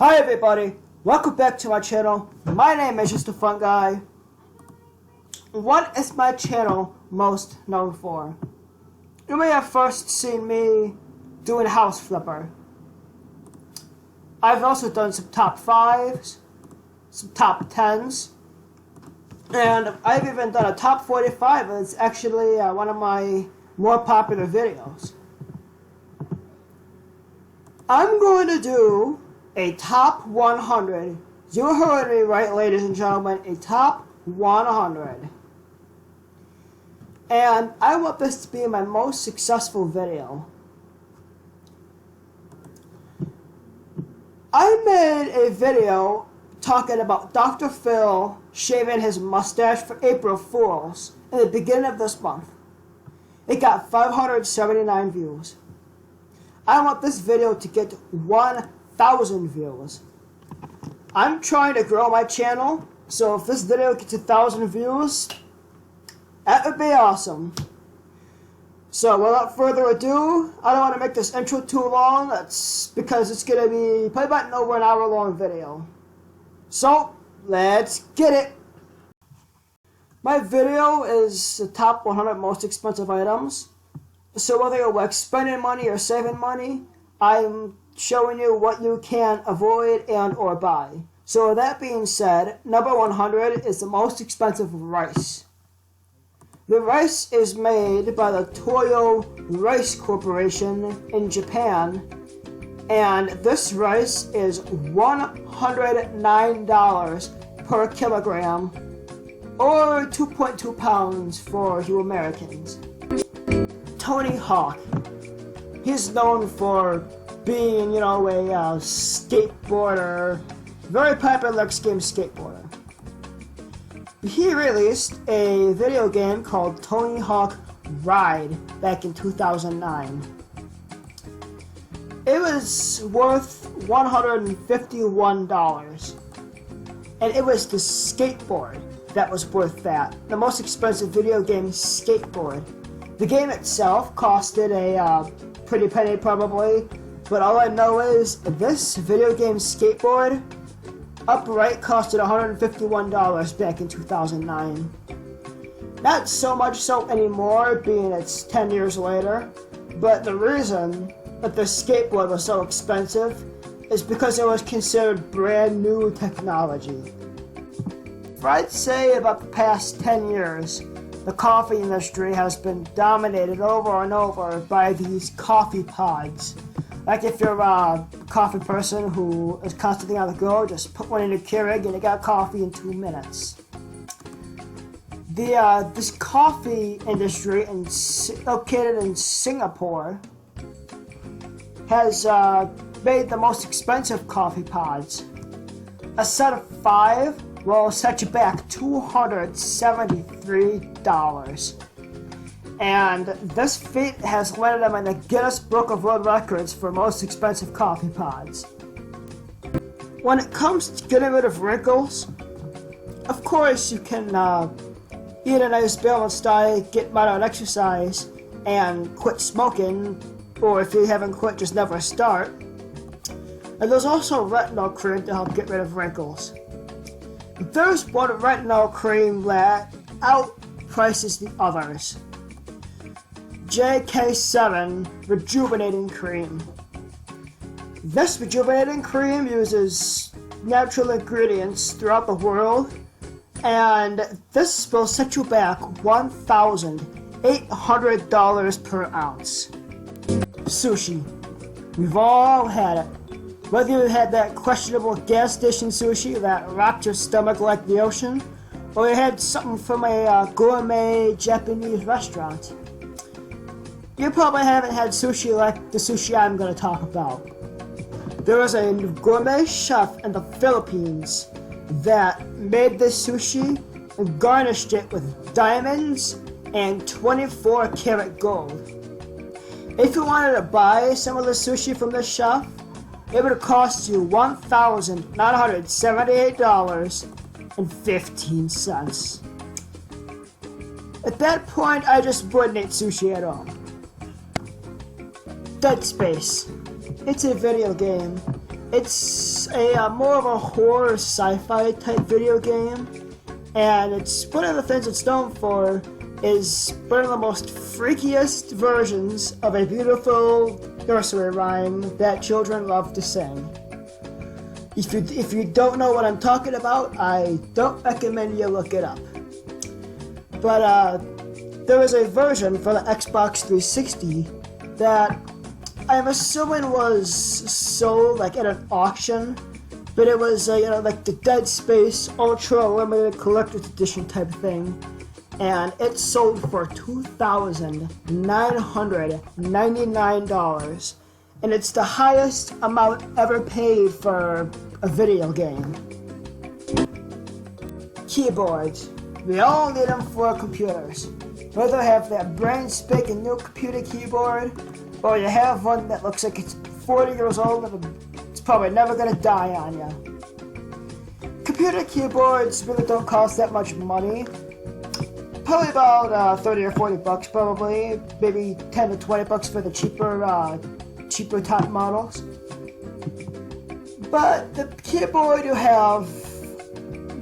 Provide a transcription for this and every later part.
Hi everybody, welcome back to my channel. My name is Just a Fun Guy. What is my channel most known for? You may have first seen me doing House Flipper. I've also done some top 5s, some top 10s, and I've even done a top 45, and it's actually one of my more popular videos. I'm going to do a top 100. You heard me right, ladies and gentlemen, a top 100. And I want this to be my most successful video. I made a video talking about Dr. Phil shaving his mustache for April Fools in the beginning of this month. It got 579 views. I want this video to get 1,000 views. I'm trying to grow my channel, so if this video gets 1,000 views, that would be awesome. So without further ado, I don't want to make this intro too long. That's because it's going to be probably about over an hour long video. So let's get it. My video is the top 100 most expensive items. So whether you're like spending money or saving money, I'm showing you what you can avoid and or buy. So with that being said, number 100 is the most expensive rice. The rice is made by the Toyo Rice Corporation in Japan, and this rice is $109 per kilogram, or 2.2 pounds for you Americans. Tony Hawk. He's known for being, a skateboarder, very popular X Games skateboarder. He released a video game called Tony Hawk Ride back in 2009. It was worth $151, and it was the skateboard that was worth that. The most expensive video game skateboard. The game itself costed a pretty penny probably, but all I know is this video game skateboard upright costed $151 back in 2009. Not so much so anymore, being it's 10 years later, but the reason that this skateboard was so expensive is because it was considered brand new technology. I'd say about the past 10 years, the coffee industry has been dominated over and over by these coffee pods. Like if you're a coffee person who is constantly on the go, just put one in a Keurig and you got coffee in 2 minutes. This coffee industry located in Singapore has made the most expensive coffee pods. A set of 5 will set you back $273. And this feat has landed them in the Guinness Book of World Records for most expensive coffee pods. When it comes to getting rid of wrinkles, of course you can eat a nice balanced diet, get moderate exercise, and quit smoking, or if you haven't quit, just never start. And there's also retinol cream to help get rid of wrinkles. There's one retinol cream that outprices the others. JK7 Rejuvenating Cream. This rejuvenating cream uses natural ingredients throughout the world, and this will set you back $1,800 per ounce. Sushi. We've all had it. Whether you had that questionable gas station sushi that rocked your stomach like the ocean, or you had something from a gourmet Japanese restaurant. You probably haven't had sushi like the sushi I'm going to talk about. There was a gourmet chef in the Philippines that made this sushi and garnished it with diamonds and 24-karat gold. If you wanted to buy some of the sushi from this chef, it would cost you $1,978.15. At that point, I just wouldn't eat sushi at all. Dead Space. It's a video game. It's a more of a horror sci-fi type video game, and it's one of the things it's known for is one of the most freakiest versions of a beautiful nursery rhyme that children love to sing. If you don't know what I'm talking about, I don't recommend you look it up. But there was a version for the Xbox 360 that I'm assuming was sold like at an auction, but it was like the Dead Space Ultra Limited Collector's Edition type thing, and it sold for $2,999, and it's the highest amount ever paid for a video game. Keyboards. We all need them for computers. Whether you have that brand spanking new computer keyboard, or you have one that looks like it's 40 years old and it's probably never going to die on you. Computer keyboards really don't cost that much money. Probably about 30 or 40 bucks probably. Maybe 10 to 20 bucks for the cheaper top models. But the keyboard you have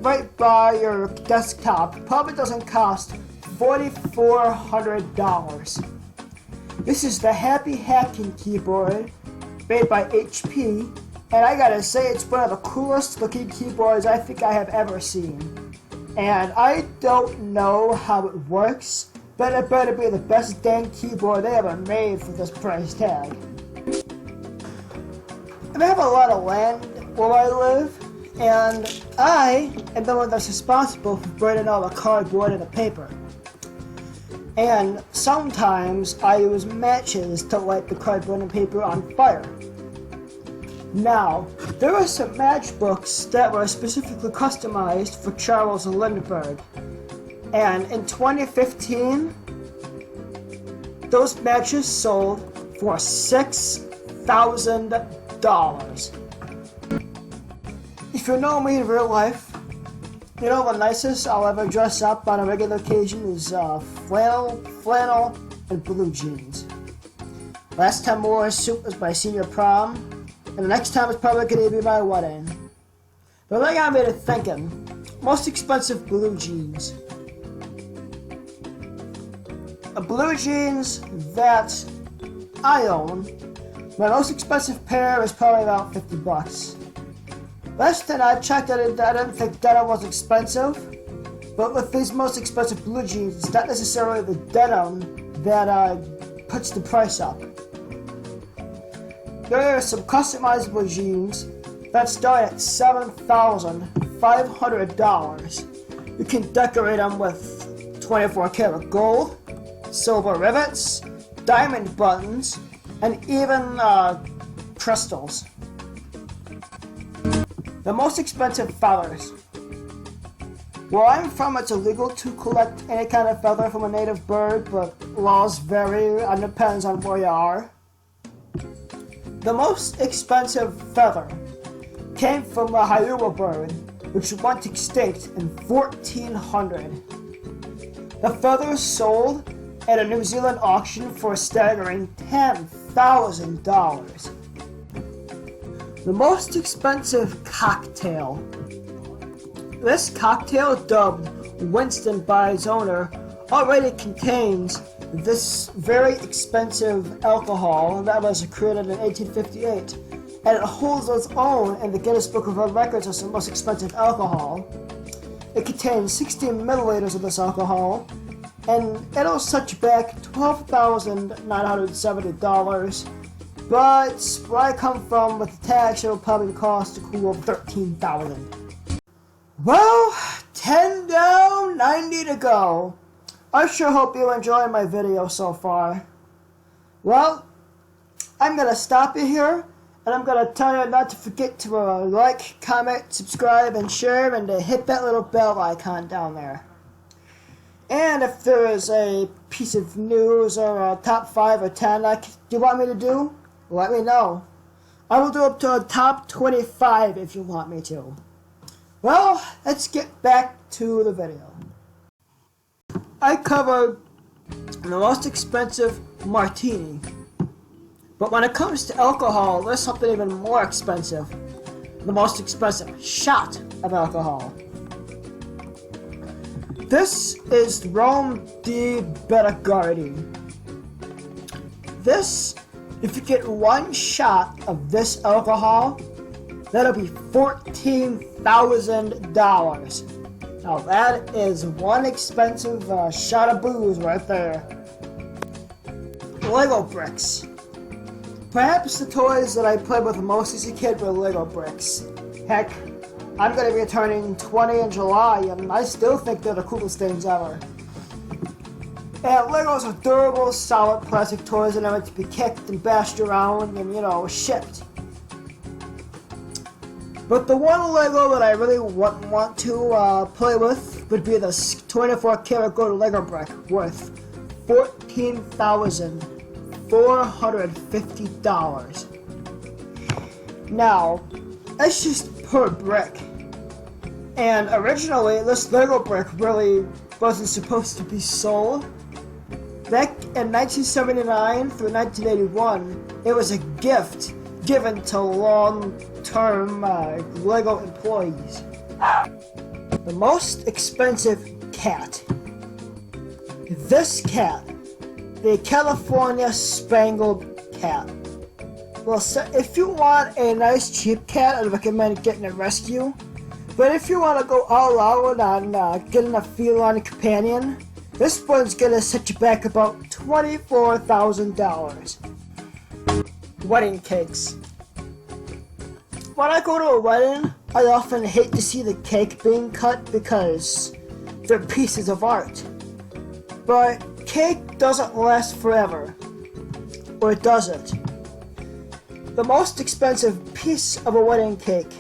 right by your desktop probably doesn't cost $4,400. This is the Happy Hacking keyboard made by HP, and I gotta say it's one of the coolest looking keyboards I think I have ever seen. And I don't know how it works, but it better be the best dang keyboard they ever made for this price tag. And I have a lot of land where I live, and I am the one that's responsible for burning all the cardboard and the paper. And sometimes I use matches to light the cardboard and paper on fire. Now, there are some matchbooks that were specifically customized for Charles Lindbergh. And in 2015, those matches sold for $6,000. If you know me in real life, you know the nicest I'll ever dress up on a regular occasion is flannel, and blue jeans. Last time I wore a suit was my senior prom, and the next time is probably going to be my wedding. But that got me to thinking, most expensive blue jeans. A blue jeans that I own, my most expensive pair is probably about 50 bucks. Last time I checked, I didn't think denim was expensive, but with these most expensive blue jeans, it's not necessarily the denim that puts the price up. There are some customizable jeans that start at $7,500. You can decorate them with 24 karat gold, silver rivets, diamond buttons, and even crystals. The most expensive feathers. Where I'm from, it's illegal to collect any kind of feather from a native bird, but laws vary and depends on where you are. The most expensive feather came from a hyena bird, which went extinct in 1400. The feathers sold at a New Zealand auction for a staggering $10,000. The most expensive cocktail. This cocktail, dubbed Winston by its owner, already contains this very expensive alcohol that was created in 1858, and it holds its own in the Guinness Book of World Records as the most expensive alcohol. It contains 16 milliliters of this alcohol, and it'll set you back $12,970. But where I come from, with the tax, it'll probably cost a cool $13,000. Well, 10 down, 90 to go. I sure hope you enjoyed my video so far. Well, I'm gonna stop you here, and I'm gonna tell you not to forget to like, comment, subscribe, and share, and to hit that little bell icon down there. And if there is a piece of news or a top 5 or 10 like you want me to do, let me know. I will do up to a top 25 if you want me to. Well, let's get back to the video. I covered the most expensive martini. But when it comes to alcohol, there's something even more expensive. The most expensive shot of alcohol. This is Rome di Berardi. This, if you get one shot of this alcohol, that'll be $14,000. Now that is one expensive shot of booze right there. Lego bricks. Perhaps the toys that I played with most as a kid were Lego bricks. Heck, I'm going to be turning 20 in July and I still think they're the coolest things ever. And Legos are durable, solid plastic toys that are meant to be kicked and bashed around and, shipped. But the one Lego that I really want to play with would be this 24 karat gold Lego brick worth $14,450. Now, that's just per brick. And originally, this Lego brick really wasn't supposed to be sold. Back in 1979 through 1981, it was a gift given to long-term Lego employees. The most expensive cat. This cat, the California Spangled Cat. Well, so if you want a nice cheap cat, I'd recommend getting a rescue. But if you want to go all out on getting a feline companion, this one's gonna set you back about $24,000. Wedding cakes. When I go to a wedding, I often hate to see the cake being cut because they're pieces of art. But cake doesn't last forever. Or it doesn't. The most expensive piece of a wedding cake.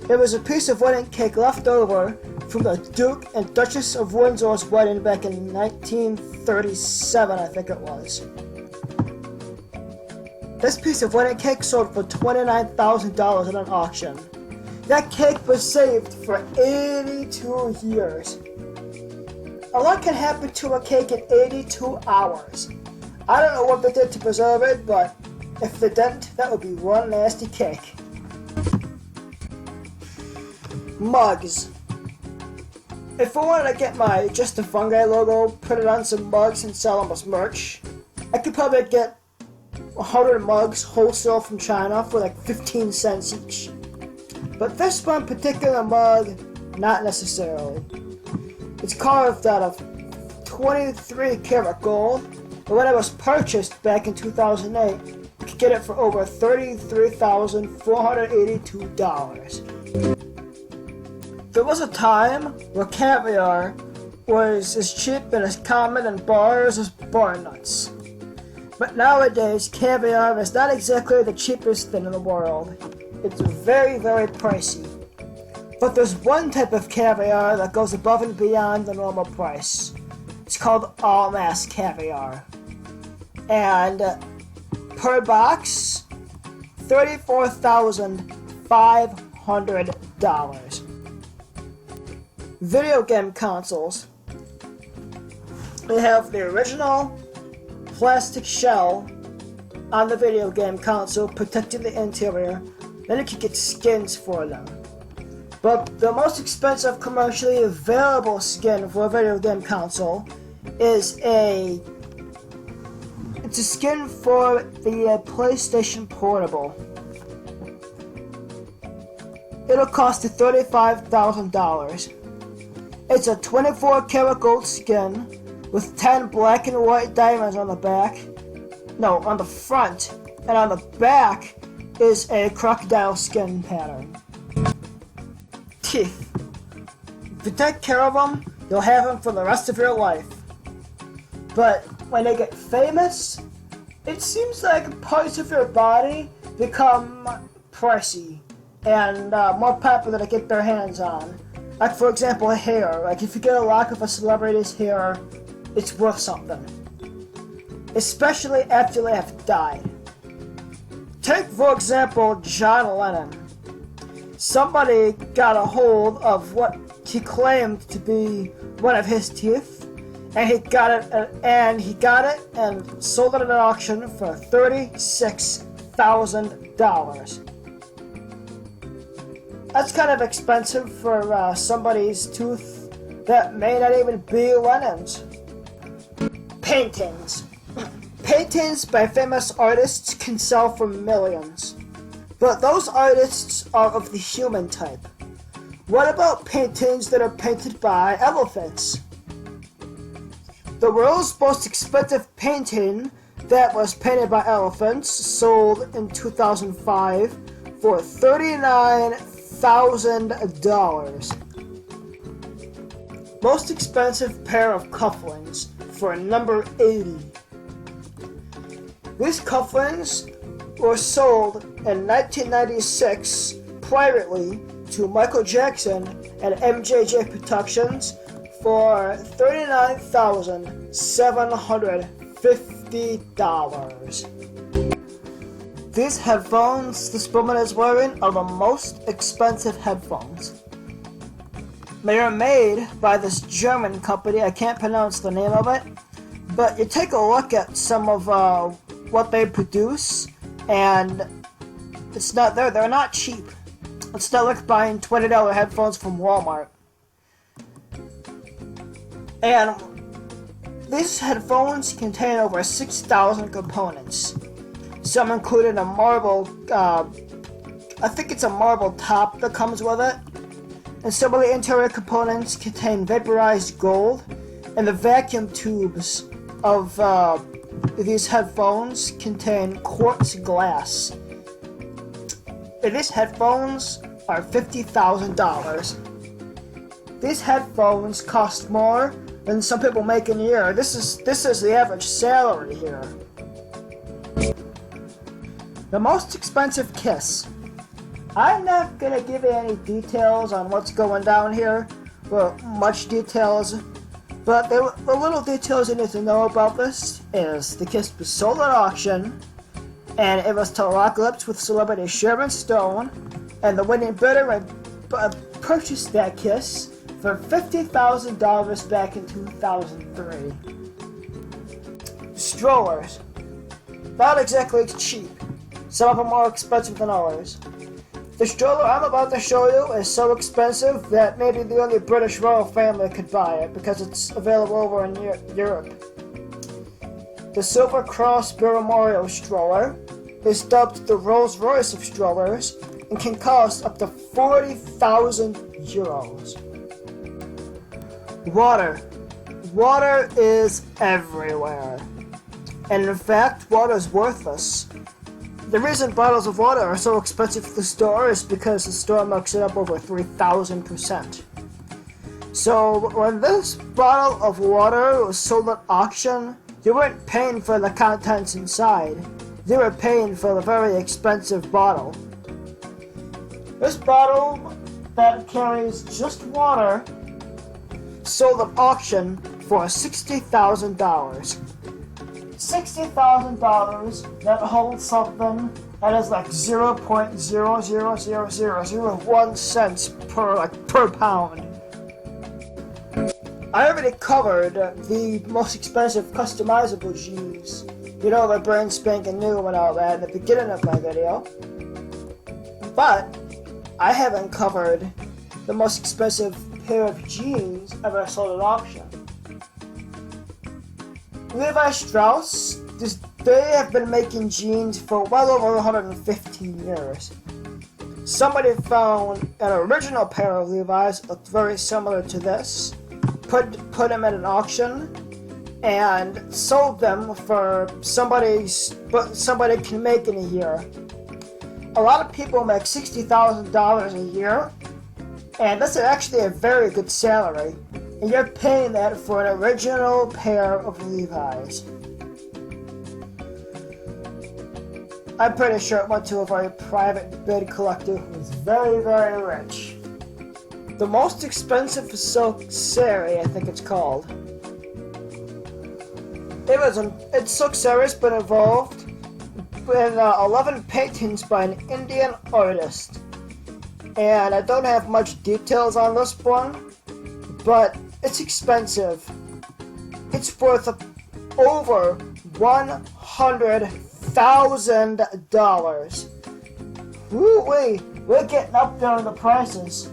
It was a piece of wedding cake left over from the Duke and Duchess of Windsor's wedding back in 1937, I think it was. This piece of wedding cake sold for $29,000 at an auction. That cake was saved for 82 years. A lot can happen to a cake in 82 hours. I don't know what they did to preserve it, but if they didn't, that would be one nasty cake. Mugs. If I wanted to get my Just a Fungi logo, put it on some mugs and sell them as merch, I could probably get 100 mugs wholesale from China for like 15 cents each. But this one particular mug, not necessarily. It's carved out of 23 karat gold, but when it was purchased back in 2008, you could get it for over $33,482. There was a time where caviar was as cheap and as common in bars as bar nuts. But nowadays, caviar is not exactly the cheapest thing in the world. It's very, very pricey. But there's one type of caviar that goes above and beyond the normal price. It's called all-mass caviar. And per box, $34,500. Video game consoles. They have the original plastic shell on the video game console protecting the interior. Then you can get skins for them. But the most expensive commercially available skin for a video game console is a skin for the PlayStation Portable. It'll cost you $35,000. It's a 24 karat gold skin with 10 black and white diamonds on the back. No, on the front. And on the back is a crocodile skin pattern. Teeth. If you take care of them, you'll have them for the rest of your life. But when they get famous, it seems like parts of your body become pricey and more popular to get their hands on. Like, for example, hair. Like, if you get a lock of a celebrity's hair, it's worth something. Especially after they have died. Take, for example, John Lennon. Somebody got a hold of what he claimed to be one of his teeth, and he got it and sold it at an auction for $36,000. That's kind of expensive for somebody's tooth that may not even be Lennon's. Paintings. Paintings by famous artists can sell for millions, but those artists are of the human type. What about paintings that are painted by elephants? The world's most expensive painting that was painted by elephants sold in 2005 for $39,000. Most expensive pair of cufflinks for number 80. These cufflinks were sold in 1996 privately to Michael Jackson and MJJ Productions for $39,750. These headphones this woman is wearing are the most expensive headphones. They are made by this German company. I can't pronounce the name of it, but you take a look at some of what they produce, and they're not cheap. It's not like buying $20 headphones from Walmart. And these headphones contain over 6,000 components. Some including a marble, I think it's a marble top that comes with it. And some of the interior components contain vaporized gold, and the vacuum tubes of these headphones contain quartz glass. And these headphones are $50,000. These headphones cost more than some people make in a year. This is the average salary here. The most expensive kiss. I'm not gonna give you any details on what's going down here, well, much details, but the little details you need to know about this is the kiss was sold at auction, and it was to lock lips with celebrity Sharon Stone, and the winning bidder had purchased that kiss for $50,000 back in 2003. Strollers. Not exactly cheap. Some of them are more expensive than others. The stroller I'm about to show you is so expensive that maybe the only British royal family could buy it because it's available over in Europe. The Silver Cross Memorial stroller is dubbed the Rolls Royce of strollers and can cost up to 40,000 euros. Water. Water is everywhere. And in fact, water is worthless. The reason bottles of water are so expensive at the store is because the store marks it up over 3,000%. So when this bottle of water was sold at auction, you weren't paying for the contents inside. You were paying for the very expensive bottle. This bottle that carries just water sold at auction for $60,000. $60,000 that holds something that is like 0.00001 cents per pound. I already covered the most expensive customizable jeans. You know, they're brand spanking new and all that in the beginning of my video. But I haven't covered the most expensive pair of jeans ever sold at auction. Levi Strauss, they have been making jeans for well over 115 years. Somebody found an original pair of Levi's looked very similar to this, put them at an auction, and sold them for somebody can make in a year. A lot of people make $60,000 a year, and that's actually a very good salary. And you're paying that for an original pair of Levi's. I'm pretty sure it went to a very private bid collector who was very, very rich. The most expensive silk sari, I think it's called. It's silk sari's been involved in 11 paintings by an Indian artist. And I don't have much details on this one, but it's expensive. It's worth over $100,000. Woo-wee, we're getting up there in the prices.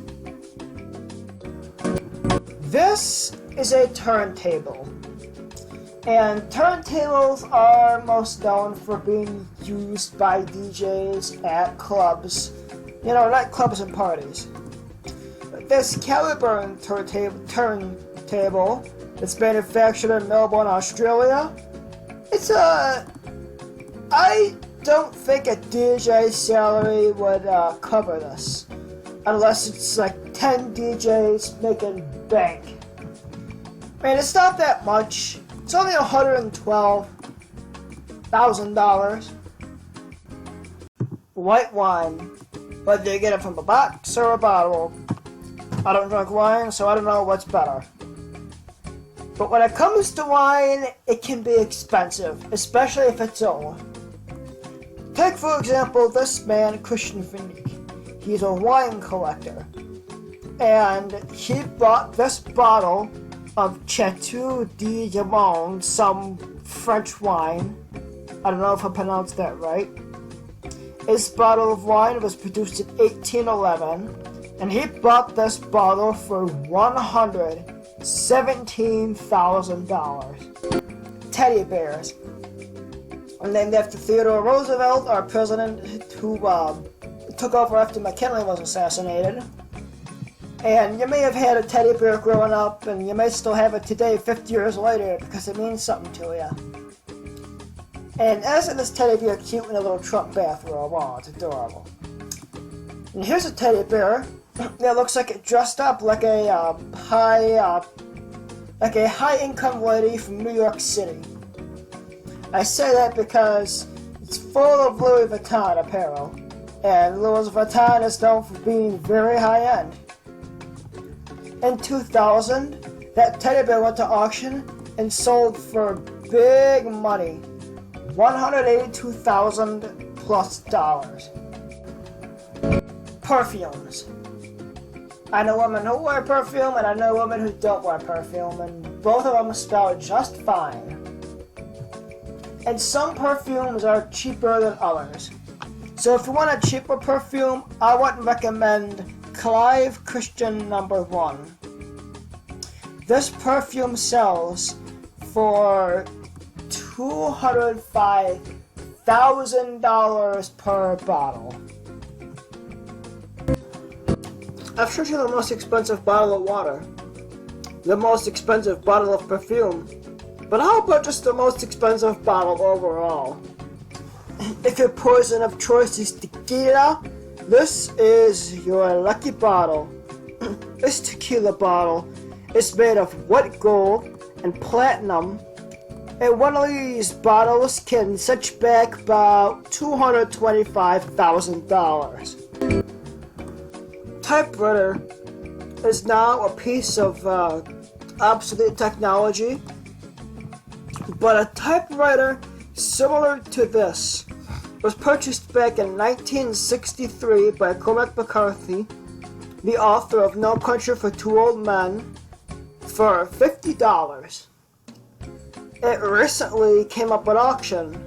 This is a turntable. And turntables are most known for being used by DJs at clubs. You know, nightclubs and parties. This caviar turntable that's manufactured in Melbourne, Australia. I don't think a DJ's salary would cover this. Unless it's like 10 DJs making bank. I mean, it's not that much. It's only $112,000. White wine. Whether you get it from a box or a bottle. I don't drink wine, so I don't know what's better. But when it comes to wine, it can be expensive, especially if it's old. Take, for example, this man, Christian Finnick. He's a wine collector. And he bought this bottle of Chateau de Diamond, some French wine. I don't know if I pronounced that right. This bottle of wine was produced in 1811, and he bought this bottle for $117,000. Teddy bears. Named after Theodore Roosevelt, our president who took over after McKinley was assassinated. And you may have had a teddy bear growing up, and you may still have it today, 50 years later, because it means something to you. And isn't this teddy bear cute in a little Trump bathrobe? Oh, it's adorable. And here's a teddy bear that looks like it dressed up like a high-income lady from New York City. I say that because it's full of Louis Vuitton apparel, and Louis Vuitton is known for being very high-end. In 2000, that teddy bear went to auction and sold for big money, $182,000 plus. Perfumes. I know women who wear perfume, and I know women who don't wear perfume, and both of them smell just fine. And some perfumes are cheaper than others. So if you want a cheaper perfume, I would recommend Clive Christian No. 1. This perfume sells for $205,000 per bottle. I've showed you the most expensive bottle of water, the most expensive bottle of perfume, but how about just the most expensive bottle overall? If your poison of choice is tequila, this is your lucky bottle. This tequila bottle is made of white gold and platinum, and one of these bottles can set you back about $225,000. Typewriter is now a piece of obsolete technology, but a typewriter similar to this was purchased back in 1963 by Cormac McCarthy, the author of No Country for Two Old Men, for $50. It recently came up at auction,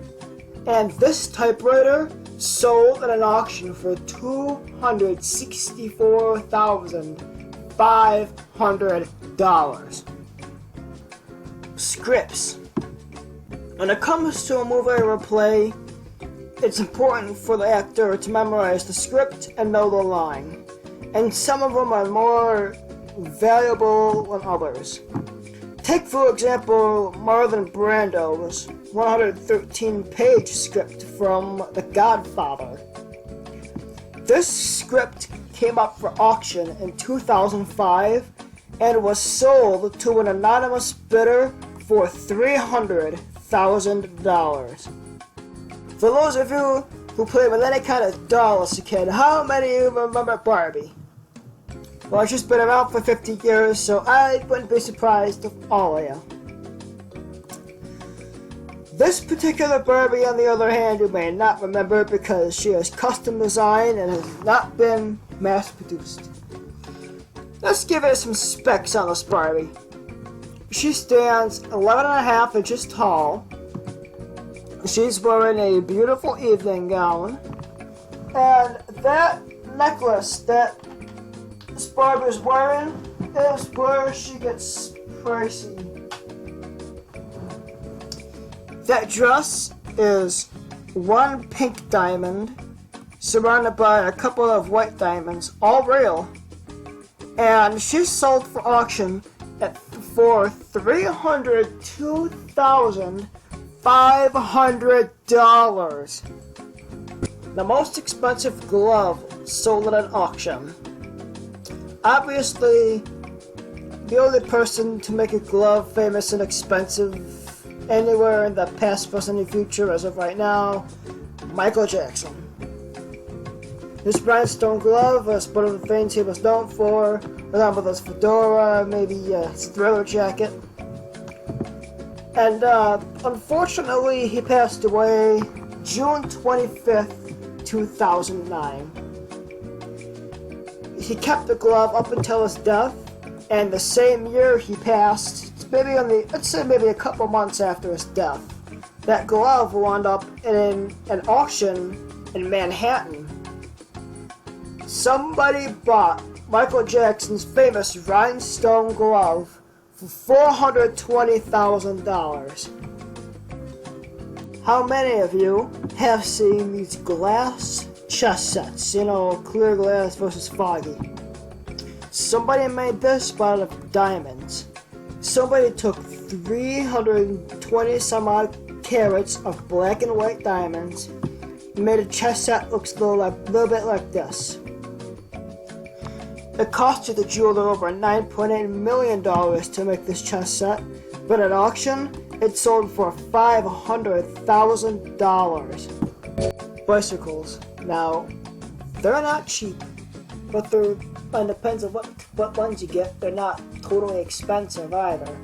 and this typewriter sold at an auction for $264,500. Scripts. When it comes to a movie or a play, it's important for the actor to memorize the script and know the line, and some of them are more valuable than others. Take, for example, Marlon Brando's 113-page script from The Godfather. This script came up for auction in 2005 and was sold to an anonymous bidder for $300,000. For those of you who played with any kind of doll as a kid, how many of you remember Barbie? Well, she's been around for 50 years, so I wouldn't be surprised if all of you. This particular Barbie, on the other hand, you may not remember because she is custom designed and has not been mass produced. Let's give it some specs on this Barbie. She stands 11.5 inches tall. She's wearing a beautiful evening gown. And that necklace that this Barbie's wearing is where she gets pricey. That dress is one pink diamond surrounded by a couple of white diamonds, all real. And she's sold for auction for $302,500. The most expensive glove sold at an auction. Obviously, the only person to make a glove famous and expensive anywhere in the past, present, and future as of right now, Michael Jackson. This rhinestone glove was one of the things he was known for, along with his fedora, maybe his Thriller jacket. And unfortunately, he passed away June 25th, 2009. He kept the glove up until his death, and the same year he passed, let's say maybe a couple months after his death, that glove wound up in an auction in Manhattan. Somebody bought Michael Jackson's famous rhinestone glove for $420,000. How many of you have seen these glass chess sets? You know, clear glass versus foggy. Somebody made this out of diamonds. Somebody took 320 some odd carats of black and white diamonds and made a chess set that looks a little bit like this. It costed the jeweler over $9.8 million to make this chess set, but at auction, it sold for $500,000. Bicycles. Now, they're not cheap, but it depends on what ones you get. They're not totally expensive either.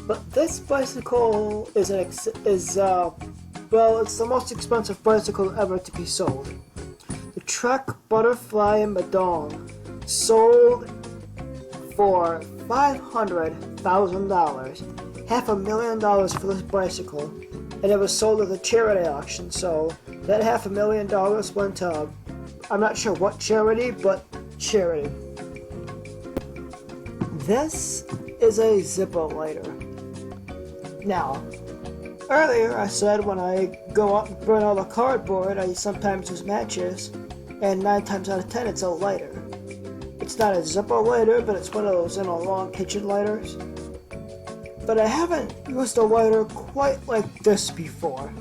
But this bicycle it's the most expensive bicycle ever to be sold. The Trek Butterfly Madone sold for $500,000, $500,000 for this bicycle, and it was sold at a charity auction. So that $500,000 went to, I'm not sure what charity, but charity. This is a Zippo lighter. Now, earlier I said when I go out and burn all the cardboard, I sometimes use matches, and 9 times out of 10 it's a lighter. It's not a Zippo lighter, but it's one of those, long kitchen lighters. But I haven't used a lighter quite like this before.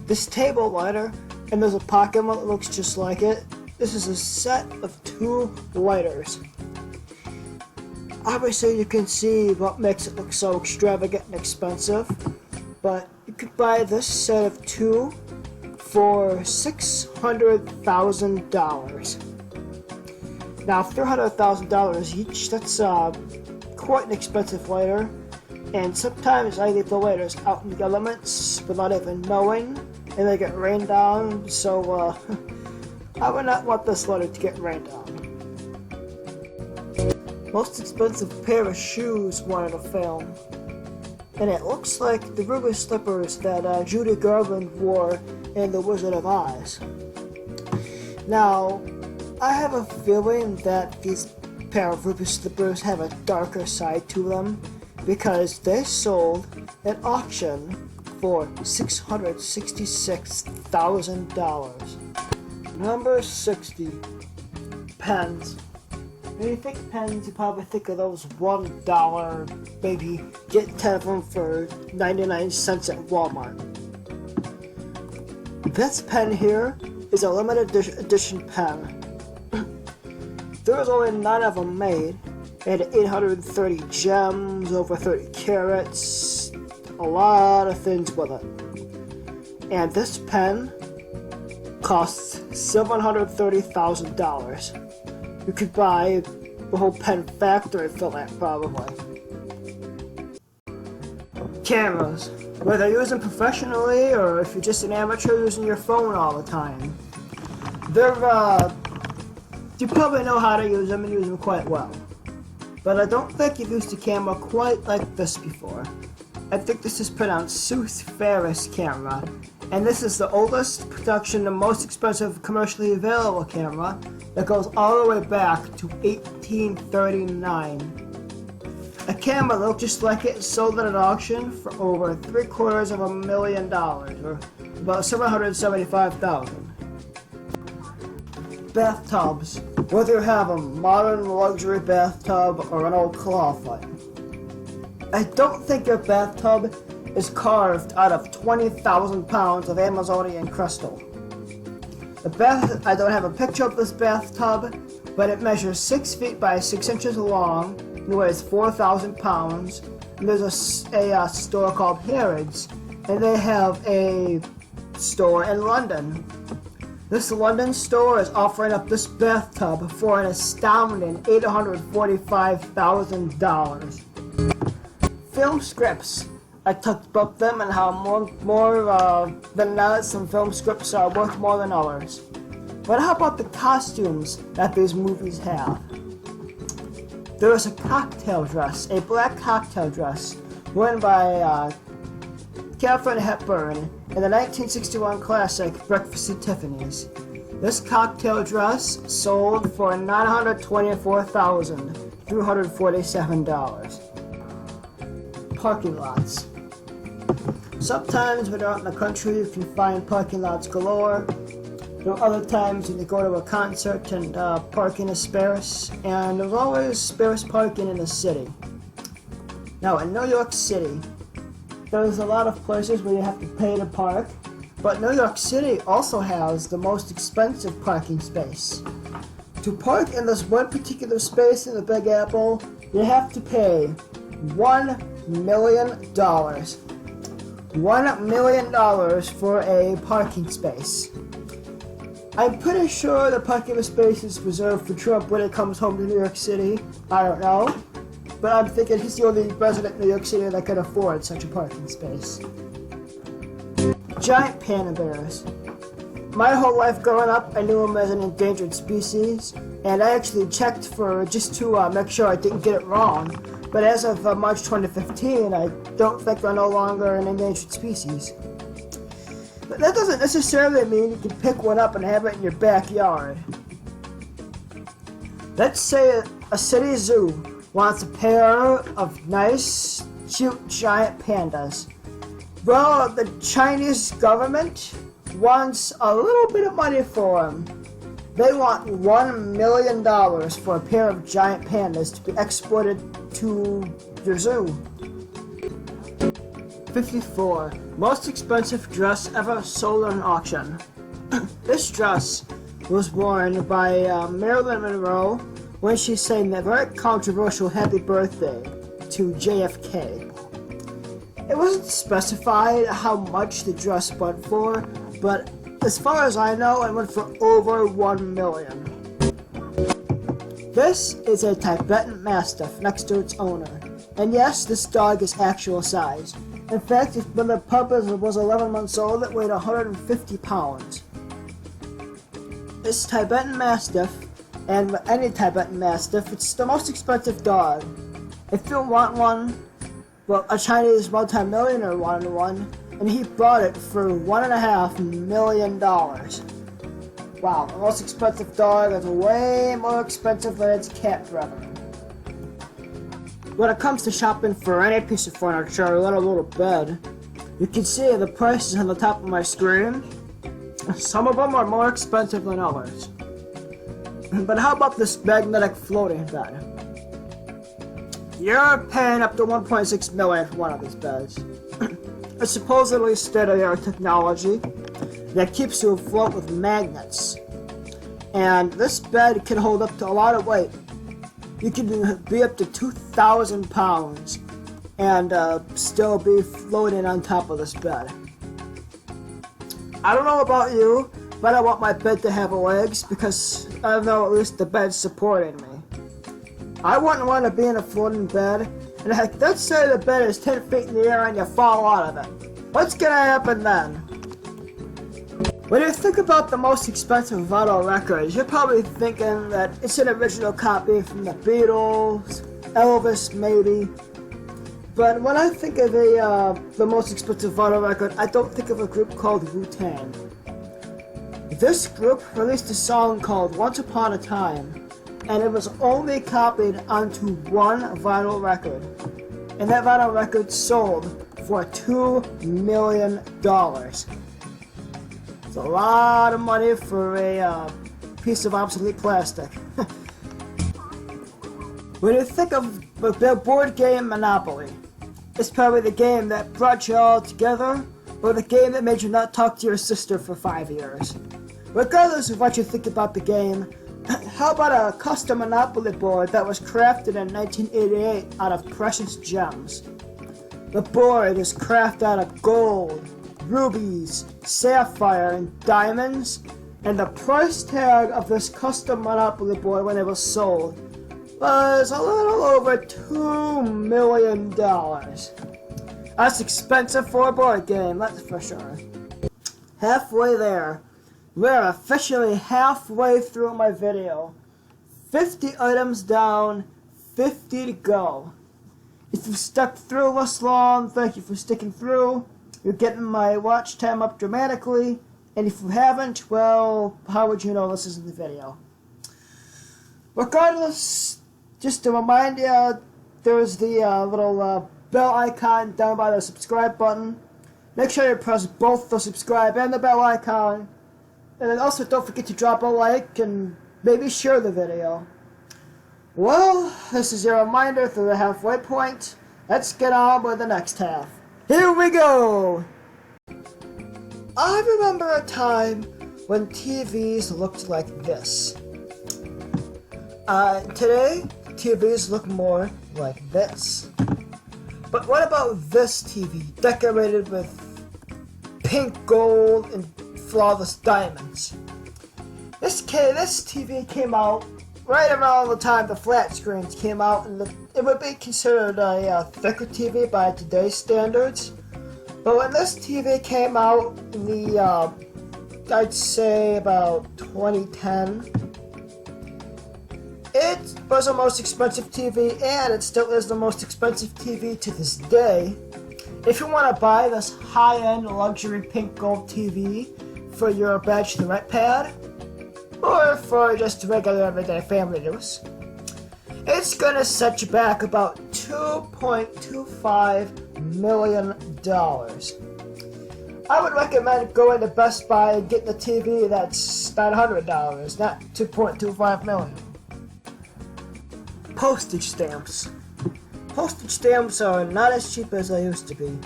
This table lighter, and there's a pocket one that looks just like it. This is a set of 2 lighters. Obviously you can see what makes it look so extravagant and expensive, but you could buy this set of 2 for $600,000. Now, $300,000 each, that's quite an expensive lighter, and sometimes I leave the lighters out in the elements without even knowing, and they get rained on, so I would not want this lighter to get rained on. Most expensive pair of shoes wanted a film, and it looks like the ruby slippers that Judy Garland wore in The Wizard of Oz. Now, I have a feeling that these pair of ruby slippers have a darker side to them because they sold at auction for $666,000. Number 60, pens. When you think pens, you probably think of those $1, maybe get 10 of them for 99 cents at Walmart. This pen here is a limited edition pen. There was only 9 of them made. It had 830 gems, over 30 carats, a lot of things with it. And this pen costs $730,000. You could buy the whole pen factory for that, probably. Cameras. Whether you're using professionally or if you're just an amateur using your phone all the time. You probably know how to use them and use them quite well. but I don't think you've used a camera quite like this before. I think this is pronounced Sooth Ferris camera, and this is the oldest production and most expensive commercially available camera that goes all the way back to 1839. A camera that looked just like it sold at an auction for over $750,000, or about $775,000. Bathtubs. Whether you have a modern luxury bathtub or an old cloth one. I don't think your bathtub is carved out of 20,000 pounds of Amazonian crystal. I don't have a picture of this bathtub, but it measures 6 feet by 6 inches long and weighs 4,000 pounds. And there's a store called Harrods, and they have a store in London. This London store is offering up this bathtub for an astounding $845,000. Film scripts. I talked about them and how more than not some film scripts are worth more than others. But how about the costumes that these movies have? There is a cocktail dress, a black cocktail dress, worn by Katharine Hepburn in the 1961 classic Breakfast at Tiffany's. This cocktail dress sold for $924,347. Parking lots. Sometimes when you're out in the country you can find parking lots galore. There are other times when you go to a concert and parking is sparse, and there's always sparse parking in the city. Now in New York City, there's a lot of places where you have to pay to park, but New York City also has the most expensive parking space. To park in this one particular space in the Big Apple, you have to pay $1 million. $1 million for a parking space. I'm pretty sure the parking space is reserved for Trump when it comes home to New York City. I don't know. But I'm thinking he's the only resident in New York City that can afford such a parking space. Giant panda bears. My whole life growing up, I knew them as an endangered species, and I actually checked just to make sure I didn't get it wrong. But as of March 2015, I don't think they're no longer an endangered species. But that doesn't necessarily mean you can pick one up and have it in your backyard. Let's say a city zoo wants a pair of nice, cute, giant pandas. Well, the Chinese government wants a little bit of money for them. They want $1 million for a pair of giant pandas to be exported to your zoo. 54. Most expensive dress ever sold at an auction. This dress was worn by Marilyn Monroe when she sang the very controversial Happy Birthday to JFK. It wasn't specified how much the dress went for, but as far as I know, it went for over $1 million. This is a Tibetan Mastiff next to its owner. And yes, this dog is actual size. In fact, when the pup was 11 months old, it weighed 150 pounds. This Tibetan Mastiff, and any Tibetan Mastiff, it's the most expensive dog. If you want one, well, a Chinese multi-millionaire wanted one, and he bought it for $1.5 million. Wow, the most expensive dog is way more expensive than its cat brethren. When it comes to shopping for any piece of furniture, let alone a bed, you can see the prices on the top of my screen. Some of them are more expensive than others. But how about this magnetic floating bed? You're paying up to $1.6 million for one of these beds. It's supposedly state-of-the-art technology that keeps you afloat with magnets. And this bed can hold up to a lot of weight. You can be up to 2,000 pounds and still be floating on top of this bed. I don't know about you, but I want my bed to have legs because I know at least the bed's supporting me. I wouldn't want to be in a floating bed, and heck, let's say the bed is 10 feet in the air and you fall out of it. What's gonna happen then? When you think about the most expensive vinyl records, you're probably thinking that it's an original copy from the Beatles, Elvis maybe. But when I think of the most expensive vinyl record, I don't think of a group called Wu-Tang. This group released a song called Once Upon a Time, and it was only copied onto one vinyl record. And that vinyl record sold for $2 million. It's a lot of money for a piece of obsolete plastic. When you think of the board game Monopoly, it's probably the game that brought you all together, or the game that made you not talk to your sister for 5 years. Regardless of what you think about the game, how about a custom Monopoly board that was crafted in 1988 out of precious gems? The board is crafted out of gold, rubies, sapphire, and diamonds, and the price tag of this custom Monopoly board when it was sold was a little over $2 million. That's expensive for a board game, that's for sure. Halfway there. We're officially halfway through my video. 50 items down, 50 to go. If you've stuck through this long, thank you for sticking through. You're getting my watch time up dramatically. And if you haven't, well, how would you know this isn't the video? Regardless, just to remind you, there's the little bell icon down by the subscribe button. Make sure you press both the subscribe and the bell icon. And then also don't forget to drop a like and maybe share the video. Well, this is your reminder through the halfway point. Let's get on with the next half. Here we go! I remember a time when TVs looked like this. Today, TVs look more like this. But what about this TV, decorated with pink gold and flawless diamonds? This TV came out right around the time the flat screens came out, and it would be considered a thicker TV by today's standards. But when this TV came out in the, I'd say about 2010, it was the most expensive TV, and it still is the most expensive TV to this day. If you want to buy this high-end luxury pink gold TV for your bachelorette pad, or for just regular everyday family use, it's gonna set you back about $2.25 million. I would recommend going to Best Buy and getting a TV that's $900, not $2.25 million. Postage stamps. Postage stamps are not as cheap as they used to be.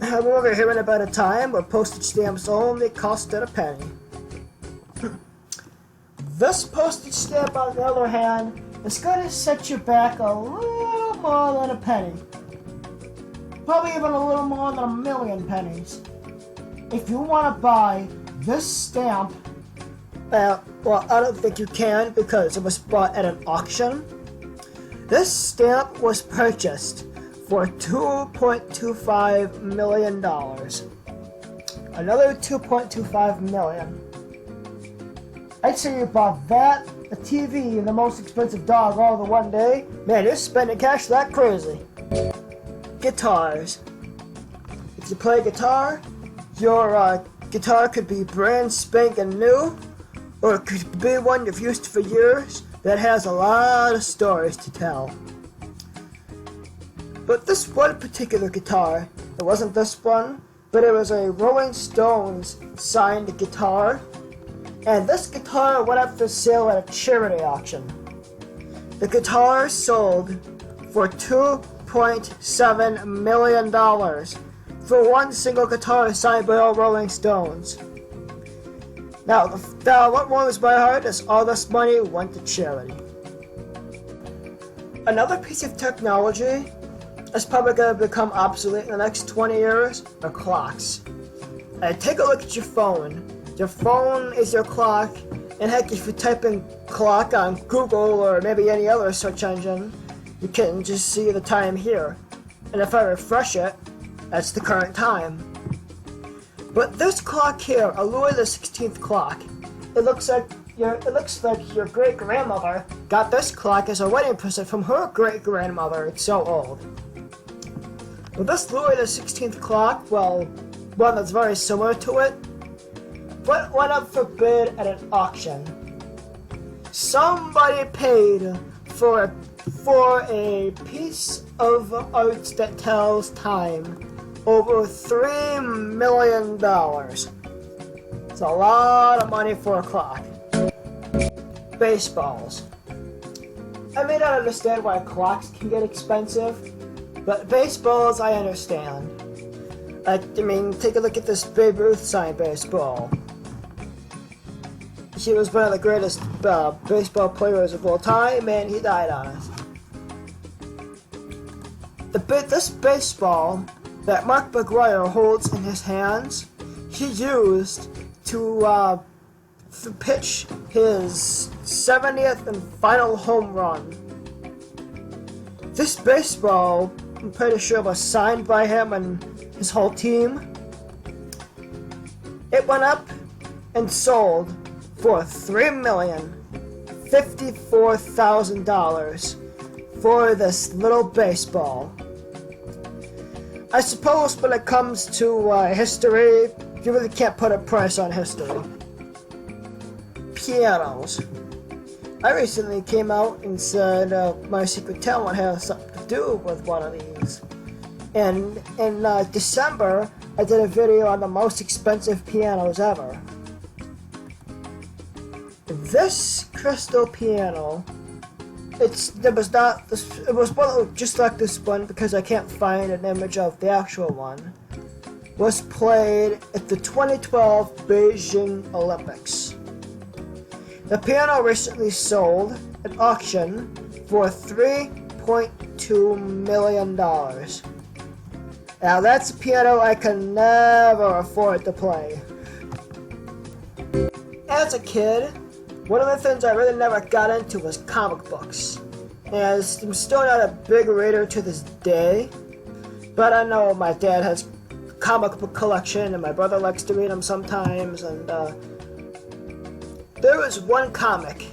I'm over hearing about a time where postage stamps only costed a penny. This postage stamp, on the other hand, is going to set you back a little more than a penny. Probably even a little more than 1,000,000 pennies. If you want to buy this stamp, well, I don't think you can because it was bought at an auction. This stamp was purchased for $2.25 million. Another $2.25 million. I'd say you bought that, a TV, and the most expensive dog all in one day. Man, you're spending cash like crazy. Guitars. If you play guitar, your guitar could be brand spanking new, or it could be one you've used for years that has a lot of stories to tell. But this one particular guitar, it wasn't this one, but it was a Rolling Stones signed guitar. And this guitar went up for sale at a charity auction. The guitar sold for $2.7 million for one single guitar signed by all Rolling Stones. Now, what warms my heart is all this money went to charity. Another piece of technology is probably going to become obsolete in the next 20 years are clocks. Take a look at your phone. Your phone is your clock, and heck, if you type in clock on Google or maybe any other search engine, you can just see the time here. And if I refresh it, that's the current time. But this clock here, a Louis XVI clock, it looks like it looks like your great-grandmother got this clock as a wedding present from her great-grandmother. It's so old. Well, this Louis XVI clock, well, one that's very similar to it, went up for bid at an auction. Somebody paid for a piece of art that tells time over $3 million. It's a lot of money for a clock. Baseballs. I may not understand why clocks can get expensive, but baseballs I understand. I mean, take a look at this Babe Ruth signed baseball. He was one of the greatest baseball players of all time, and he died on it. This baseball that Mark McGwire holds in his hands, he used to pitch his 70th and final home run. This baseball, I'm pretty sure, was signed by him and his whole team. It went up and sold for $3,054,000 for this little baseball. I suppose when it comes to history, you really can't put a price on history. Pianos. I recently came out and said my secret talent has something to do with one of these. And in December, I did a video on the most expensive pianos ever. This crystal piano, it was one just like this one because I can't find an image of the actual one, was played at the 2012 Beijing Olympics. The piano recently sold at auction for $3.2 million. Now that's a piano I can never afford to play. As a kid, one of the things I really never got into was comic books. And I'm still not a big reader to this day, but I know my dad has a comic book collection and my brother likes to read them sometimes, and there was one comic,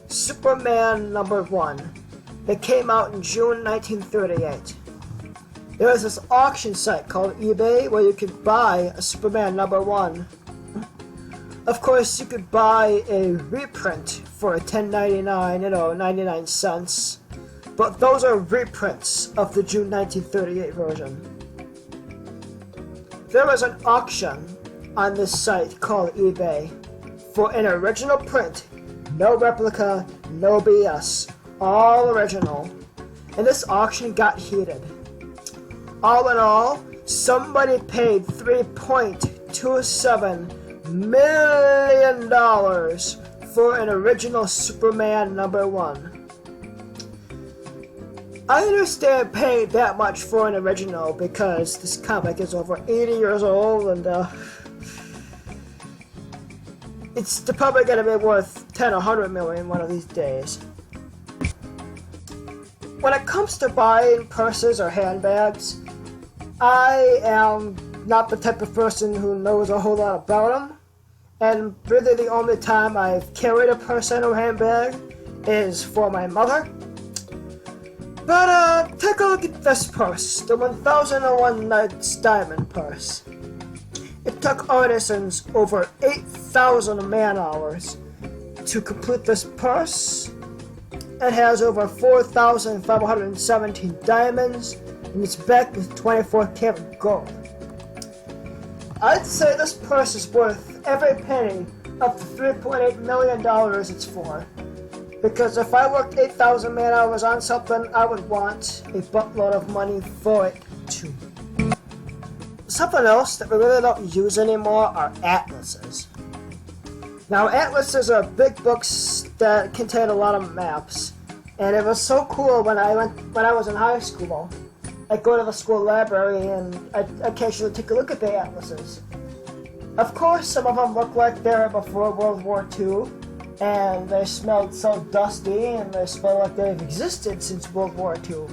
Superman #1, that came out in June 1938. There was this auction site called eBay where you could buy a Superman #1. Of course, you could buy a reprint for $10.99, 99 cents. But those are reprints of the June 1938 version. There was an auction on this site called eBay for an original print, no replica, no BS, all original. And this auction got heated. All in all, somebody paid $3.27 million for an original Superman #1. I understand paying that much for an original because this comic is over 80 years old and it's probably going to be worth 10 or 100 million one of these days. When it comes to buying purses or handbags, I am not the type of person who knows a whole lot about them, and really the only time I've carried a purse and or handbag is for my mother. But take a look at this purse, the 1001 Nights Diamond purse. It took artisans over 8,000 man-hours to complete this purse. It has over 4,517 diamonds, and it's backed with 24 karat gold. I'd say this purse is worth every penny of the $3.8 million it's for. Because if I worked 8,000 man-hours on something, I would want a buttload of money for it too. Something else that we really don't use anymore are atlases. Now, atlases are big books that contain a lot of maps, and it was so cool when I was in high school. I'd go to the school library and I'd occasionally take a look at the atlases. Of course, some of them look like they were before World War II, and they smelled so dusty and they smell like they've existed since World War II,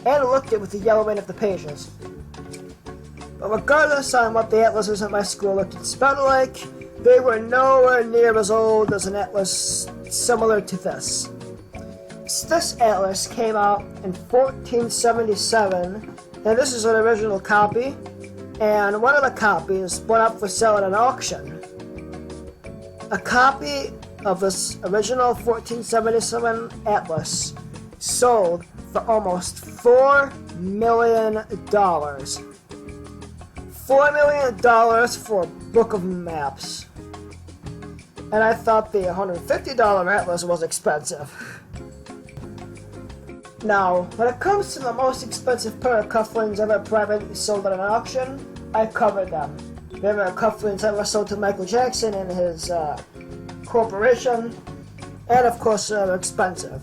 and looked at with the yellowing of the pages. But regardless on what the atlases at my school looked and smelled like, They were nowhere near as old as an atlas similar to this. This atlas came out in 1477, and this is an original copy, and one of the copies went up for sale at an auction. A copy of this original 1477 atlas sold for almost $4 million. $4 million for a book of maps. And I thought the $150 atlas was expensive. Now, when it comes to the most expensive pair of cufflinks ever privately sold at an auction, I covered them. There were cufflinks ever sold to Michael Jackson and his corporation, and of course they're expensive.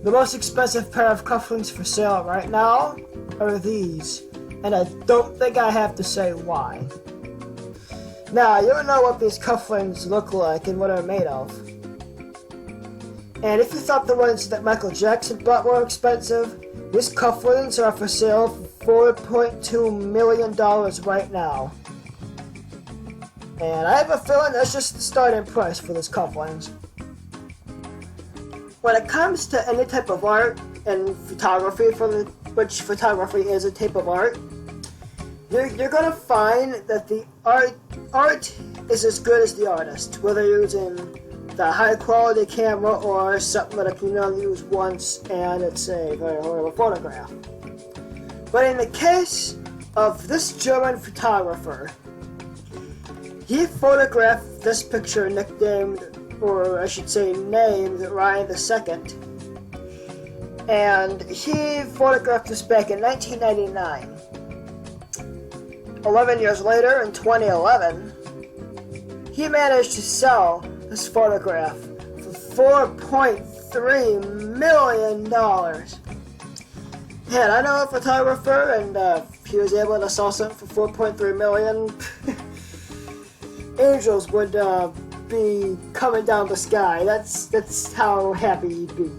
The most expensive pair of cufflinks for sale right now are these, and I don't think I have to say why. Now, you know what these cufflinks look like and what they're made of. And if you thought the ones that Michael Jackson bought were expensive, these cufflinks are for sale for $4.2 million right now. And I have a feeling that's just the starting price for this cufflinks. When it comes to any type of art and photography, which photography is a type of art, you're gonna find that the art is as good as the artist, whether you're using the high quality camera or something that you can only use once and it's a very horrible photograph. But in the case of this German photographer, he photographed this picture nicknamed, or I should say named, Ryan II. And he photographed this back in 1999. 11 years later, in 2011, he managed to sell this photograph for $4.3 million. And I know a photographer, and he was able to sell something for $4.3 million. Angels would be coming down the sky. That's how happy he'd be.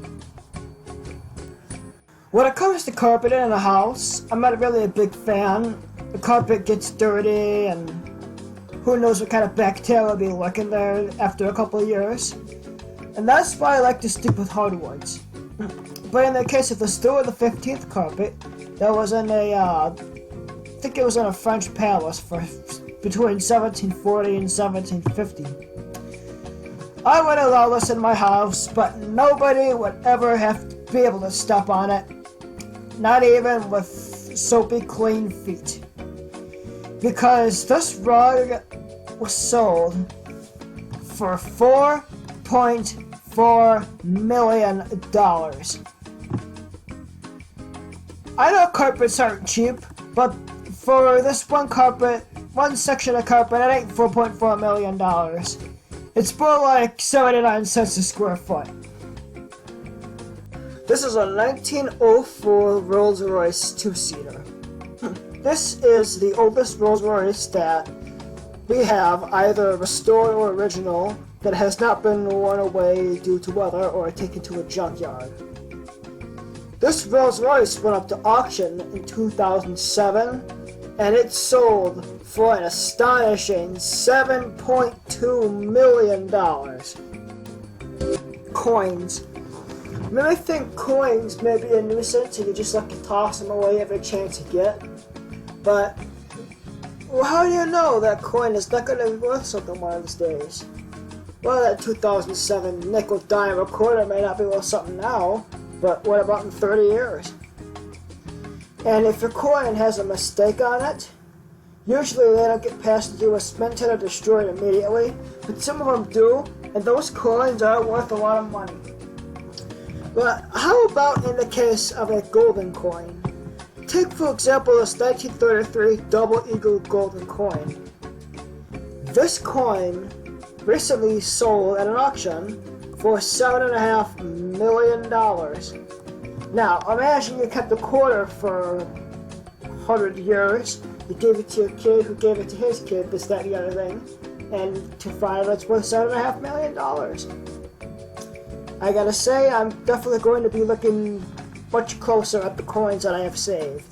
When it comes to carpeting in a house, I'm not really a big fan. The carpet gets dirty, and who knows what kind of bacteria will be lurking there after a couple of years. And that's why I like to stick with hardwoods. But in the case of the Louis XV carpet, that was in I think it was in a French palace for between 1740 and 1750. I would allow this in my house, but nobody would ever have to be able to step on it, not even with soapy clean feet. Because this rug was sold for $4.4 million. I know carpets aren't cheap, but for this one section of carpet, it ain't $4.4 million. It's more like 79 cents a square foot. This is a 1904 Rolls-Royce two-seater. This is the oldest Rolls-Royce that we have, either restored or original, that has not been worn away due to weather or taken to a junkyard. This Rolls-Royce went up to auction in 2007, and it sold for an astonishing $7.2 million. Coins. You may think coins may be a nuisance and you just like to toss them away every chance you get, but well, how do you know that coin is not going to be worth something one of these days? Well, that 2007 nickel, dime, or quarter may not be worth something now, but what about in 30 years? And if your coin has a mistake on it, usually they don't get past the US Mint or destroyed immediately, but some of them do, and those coins are worth a lot of money. But how about in the case of a golden coin? Take, for example, this 1933 Double Eagle golden coin. This coin recently sold at an auction for $7.5 million. Now, imagine you kept a quarter for 100 years, you gave it to your kid, who gave it to his kid, this, that, and the other thing, and to find it's worth $7.5 million. I gotta say, I'm definitely going to be looking much closer at the coins that I have saved.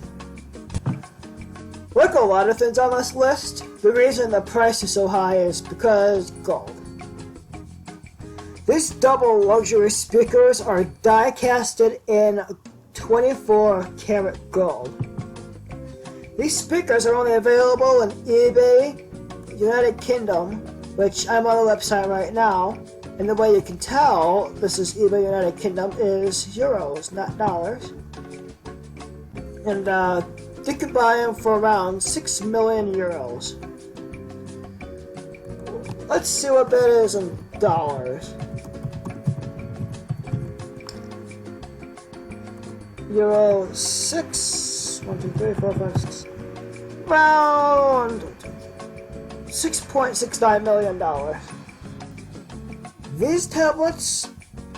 Like a lot of things on this list, the reason the price is so high is because gold. These double luxury speakers are die-casted in 24 karat gold. These speakers are only available in eBay, United Kingdom, which I'm on the website right now, and the way you can tell this is eBay United Kingdom is euros, not dollars. And you can buy them for around 6 million euros. Let's see what that is in dollars. Euro 6, 1, 2, 3, 4, 5, 6, around $6.69 million. These tablets,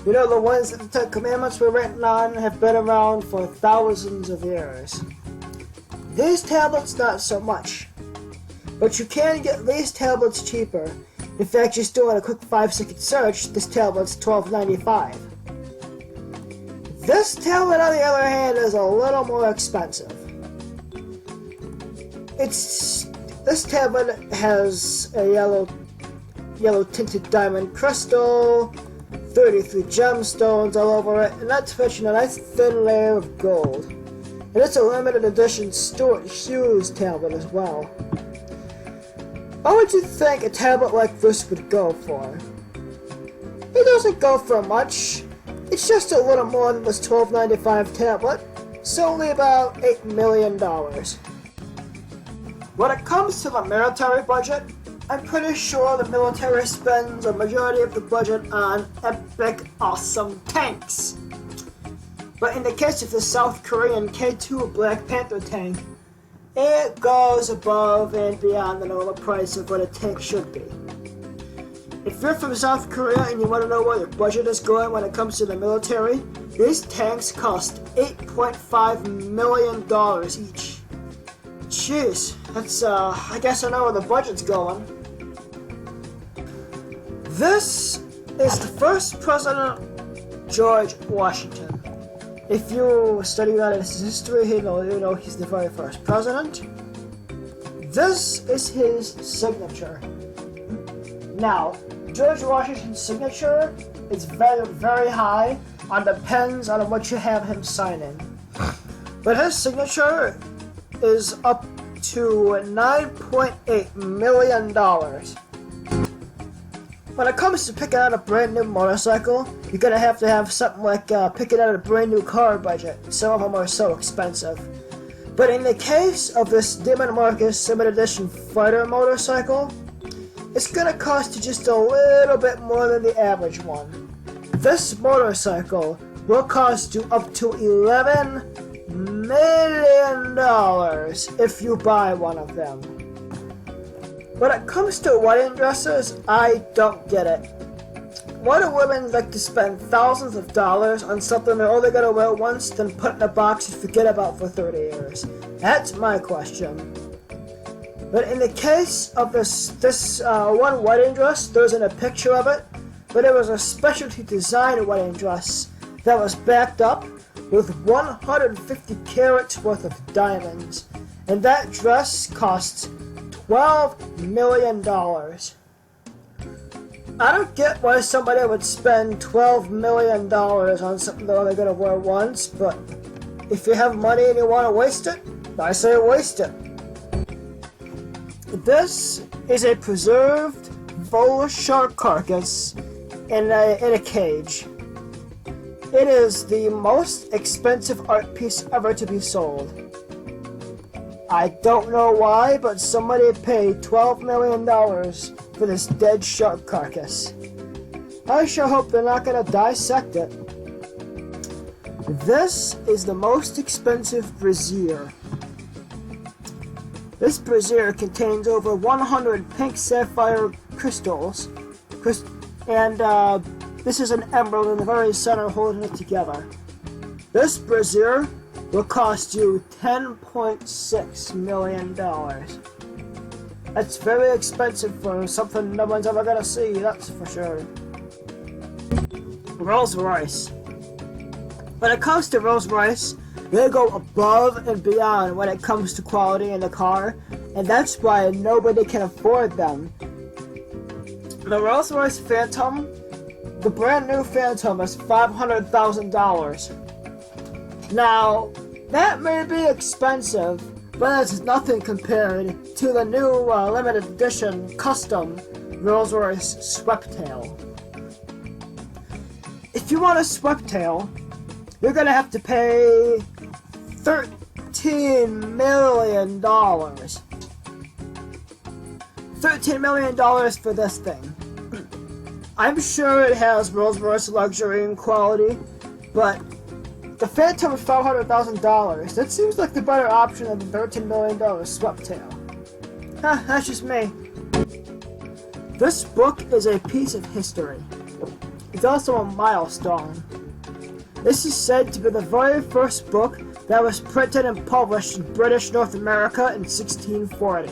you know, the ones that the Ten Commandments were written on, have been around for thousands of years. These tablets, not so much. But you can get these tablets cheaper. In fact, just doing a quick 5-second search, this tablet's $12.95. This tablet, on the other hand, is a little more expensive. This tablet has a yellow tinted diamond crystal, 33 gemstones all over it, and not to mention a nice thin layer of gold. And it's a limited edition Stuart Hughes tablet as well. What would you think a tablet like this would go for? It doesn't go for much. It's just a little more than this $12.95 tablet. It's only about $8 million. When it comes to the military budget, I'm pretty sure the military spends a majority of the budget on epic, awesome tanks. But in the case of the South Korean K2 Black Panther tank, it goes above and beyond the normal price of what a tank should be. If you're from South Korea and you want to know where your budget is going when it comes to the military, these tanks cost $8.5 million each. Jeez, that's, I guess I know where the budget's going. This is the first President, George Washington. If you study about his history, you know he's the very first president. This is his signature. Now, George Washington's signature is very, very high and depends on what you have him sign in. But his signature is up to $9.8 million. When it comes to picking out a brand new motorcycle, you're gonna have to have something like picking out a brand new car budget. Some of them are so expensive. But in the case of this Demon Marcus Limited Edition fighter motorcycle, it's gonna cost you just a little bit more than the average one. This motorcycle will cost you up to $11 million if you buy one of them. When it comes to wedding dresses, I don't get it. Why do women like to spend thousands of dollars on something they're only gonna wear once, then put in a box and forget about for 30 years? That's my question. But in the case of this one wedding dress, there isn't a picture of it, but it was a specialty design wedding dress that was backed up with 150 carats worth of diamonds. And that dress costs $12 million. I don't get why somebody would spend $12 million on something they're only going to wear once, but if you have money and you want to waste it, I say waste it. This is a preserved bull shark carcass in a cage. It is the most expensive art piece ever to be sold. I don't know why, but somebody paid $12 million for this dead shark carcass. I sure hope they're not going to dissect it. This is the most expensive brassiere. This brassiere contains over 100 pink sapphire crystals, and this is an emerald in the very center holding it together. This brassiere will cost you $10.6 million. That's very expensive for something no one's ever gonna see, that's for sure. Rolls Royce. When it comes to Rolls Royce, They go above and beyond when it comes to quality in the car, and that's why nobody can afford them. The Rolls-Royce Phantom, the brand new Phantom, is $500,000. Now, that may be expensive, but it's nothing compared to the new limited edition custom Rolls-Royce Sweptail. If you want a Sweptail, you're gonna have to pay $13 million. $13 million for this thing. I'm sure it has Rolls-Royce luxury and quality, but the Phantom is $500,000. That seems like the better option than the $13 million Sweptail. That's just me. This book is a piece of history. It's also a milestone. This is said to be the very first book that was printed and published in British North America in 1640.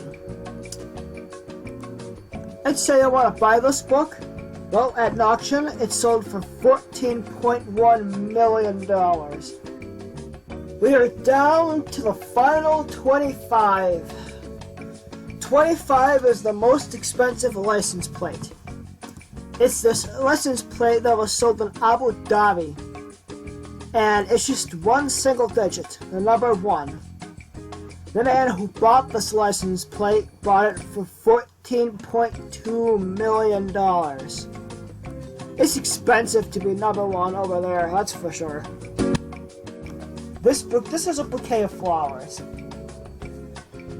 I'd say I want to buy this book. Well, at an auction, it sold for $14.1 million. We are down to the final 25. 25 is the most expensive license plate. It's this license plate that was sold in Abu Dhabi. And it's just one single digit, the number 1. The man who bought this license plate bought it for $14.2 million. It's expensive to be number 1 over there, that's for sure. This is a bouquet of flowers.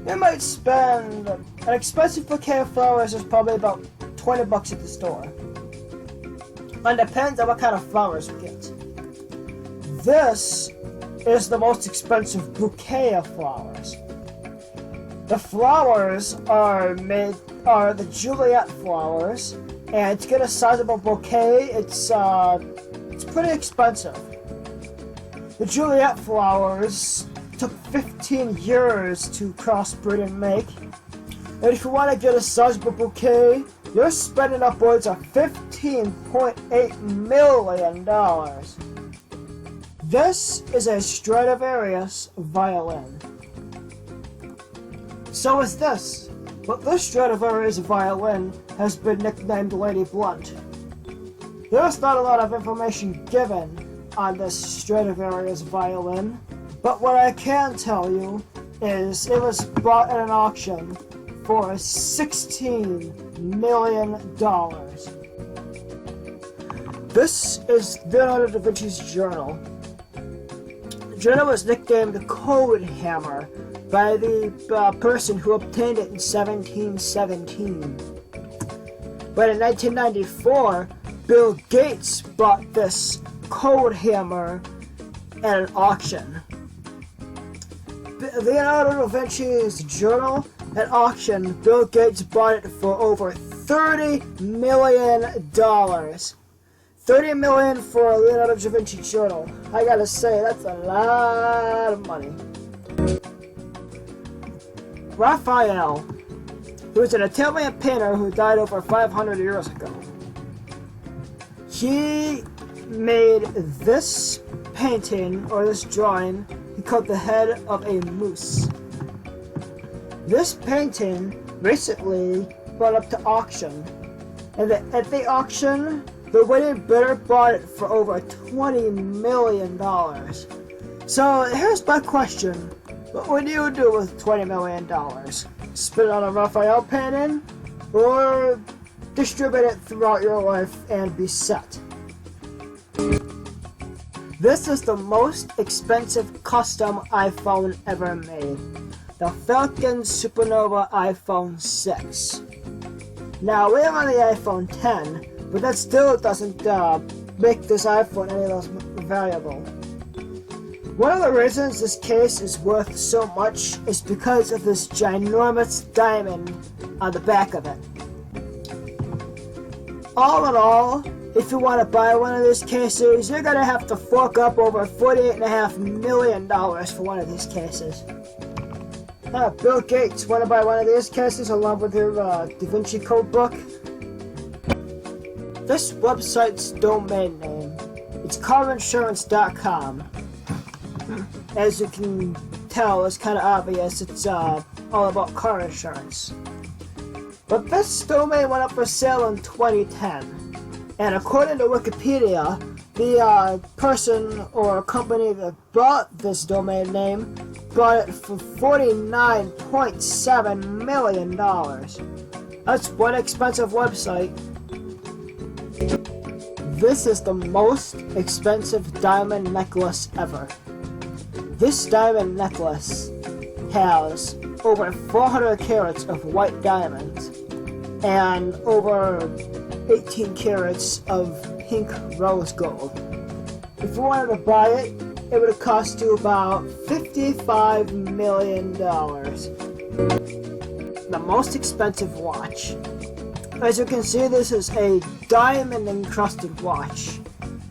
You might spend, an expensive bouquet of flowers is probably about $20 at the store. And it depends on what kind of flowers you get. This is the most expensive bouquet of flowers. The flowers are the Juliet flowers, and to get a sizable bouquet, it's pretty expensive. The Juliet flowers took 15 years to crossbreed and make, and if you want to get a sizable bouquet, you're spending upwards of $15.8 million. This is a Stradivarius violin. So is this, but this Stradivarius violin has been nicknamed Lady Blunt. There's not a lot of information given on this Stradivarius violin, but what I can tell you is it was bought at an auction for $16 million. This is Leonardo da Vinci's journal. The journal was nicknamed the Code Hammer by the person who obtained it in 1717. But in 1994, Bill Gates bought this Code Hammer at an auction. Leonardo da Vinci's journal at auction, Bill Gates bought it for over $30 million. $30 million for a Leonardo da Vinci journal. I gotta say, that's a lot of money. Raphael, who is an Italian painter who died over 500 years ago. He made this painting, or this drawing, he called the head of a moose. This painting recently brought up to auction, and at the auction, the winning bidder bought it for over $20 million. So here's my question. What would you do with $20 million? Spend it on a Raphael painting? Or distribute it throughout your life and be set? This is the most expensive custom iPhone ever made. The Falcon Supernova iPhone 6. Now, we have on the iPhone 10, but that still doesn't make this iPhone any less valuable. One of the reasons this case is worth so much is because of this ginormous diamond on the back of it. All in all, if you want to buy one of these cases, you're going to have to fork up over $48.5 million for one of these cases. Bill Gates, want to buy one of these cases along with your Da Vinci Code book? This website's domain name, it's carinsurance.com. As you can tell, it's kind of obvious, it's all about car insurance. But this domain went up for sale in 2010. And according to Wikipedia, the person or company that bought this domain name bought it for $49.7 million. That's one expensive website. This is the most expensive diamond necklace ever. This diamond necklace has over 400 carats of white diamonds and over 18 carats of pink rose gold. If you wanted to buy it, it would have cost you about $55 million. The most expensive watch. As you can see, this is a diamond encrusted watch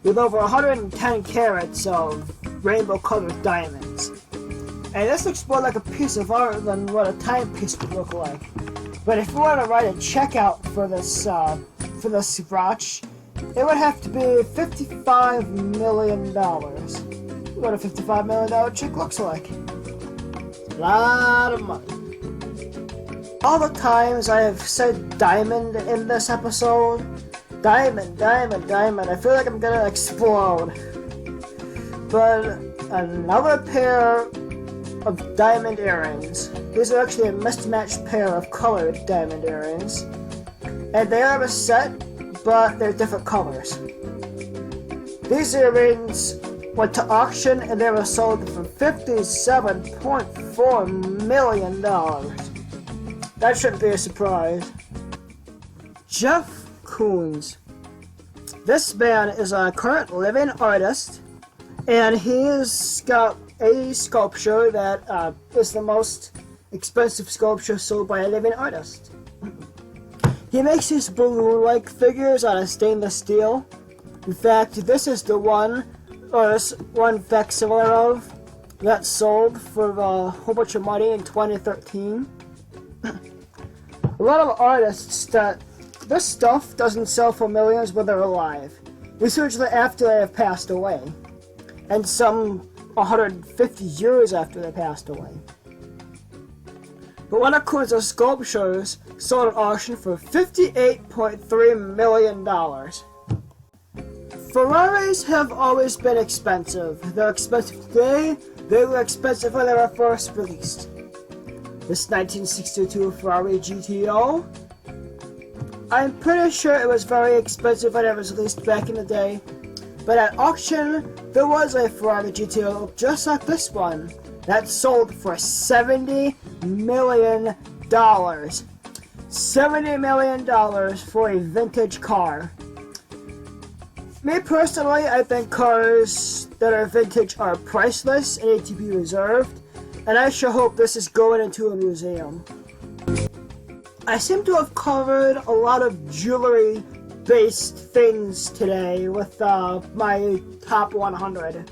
with over 110 carats of rainbow colored diamonds. And this looks more like a piece of art than what a timepiece would look like. But if you want to write a checkout for this watch, it would have to be $55 million. What a $55 million check looks like. A lot of money. All the times I have said diamond in this episode, diamond, diamond, diamond, I feel like I'm gonna explode. But another pair of diamond earrings. These are actually a mismatched pair of colored diamond earrings. And they are a set, but they're different colors. These earrings went to auction and they were sold for $57.4 million. That shouldn't be a surprise. Jeff Koons. This man is a current living artist, and he's got a sculpture that is the most expensive sculpture sold by a living artist. He makes these balloon-like figures out of stainless steel. In fact, this is the one, or this one facsimile of, that sold for a whole bunch of money in 2013. A lot of artists that this stuff doesn't sell for millions when they're alive. It's usually after they have passed away, and some 150 years after they passed away. But one of Koons' sculptures sold at auction for $58.3 million. Ferraris have always been expensive. They're expensive today. They were expensive when they were first released. This 1962 Ferrari GTO, I'm pretty sure it was very expensive when it was released back in the day. But at auction, there was a Ferrari GTO just like this one that sold for $70 million. $70 million for a vintage car. Me personally, I think cars that are vintage are priceless and need to be reserved, and I sure hope this is going into a museum. I seem to have covered a lot of jewelry-based things today with my top 100.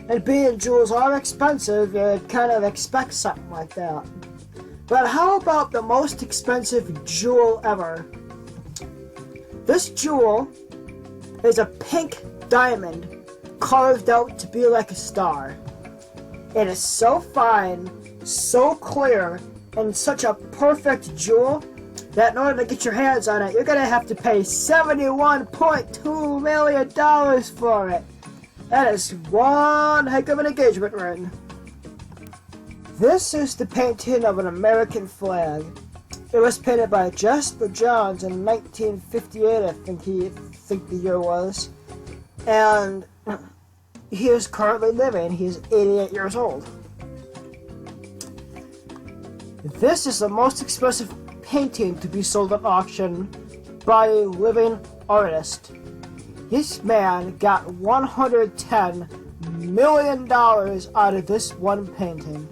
And being jewels are expensive, you'd kind of expect something like that. But how about the most expensive jewel ever? This jewel is a pink diamond carved out to be like a star. It is so fine, so clear, and such a perfect jewel that in order to get your hands on it, you're going to have to pay $71.2 million for it. That is one heck of an engagement ring. This is the painting of an American flag. It was painted by Jasper Johns in 1958, I think the year was. And he is currently living. He's 88 years old. This is the most expensive painting to be sold at auction by a living artist. This man got $110 million out of this one painting.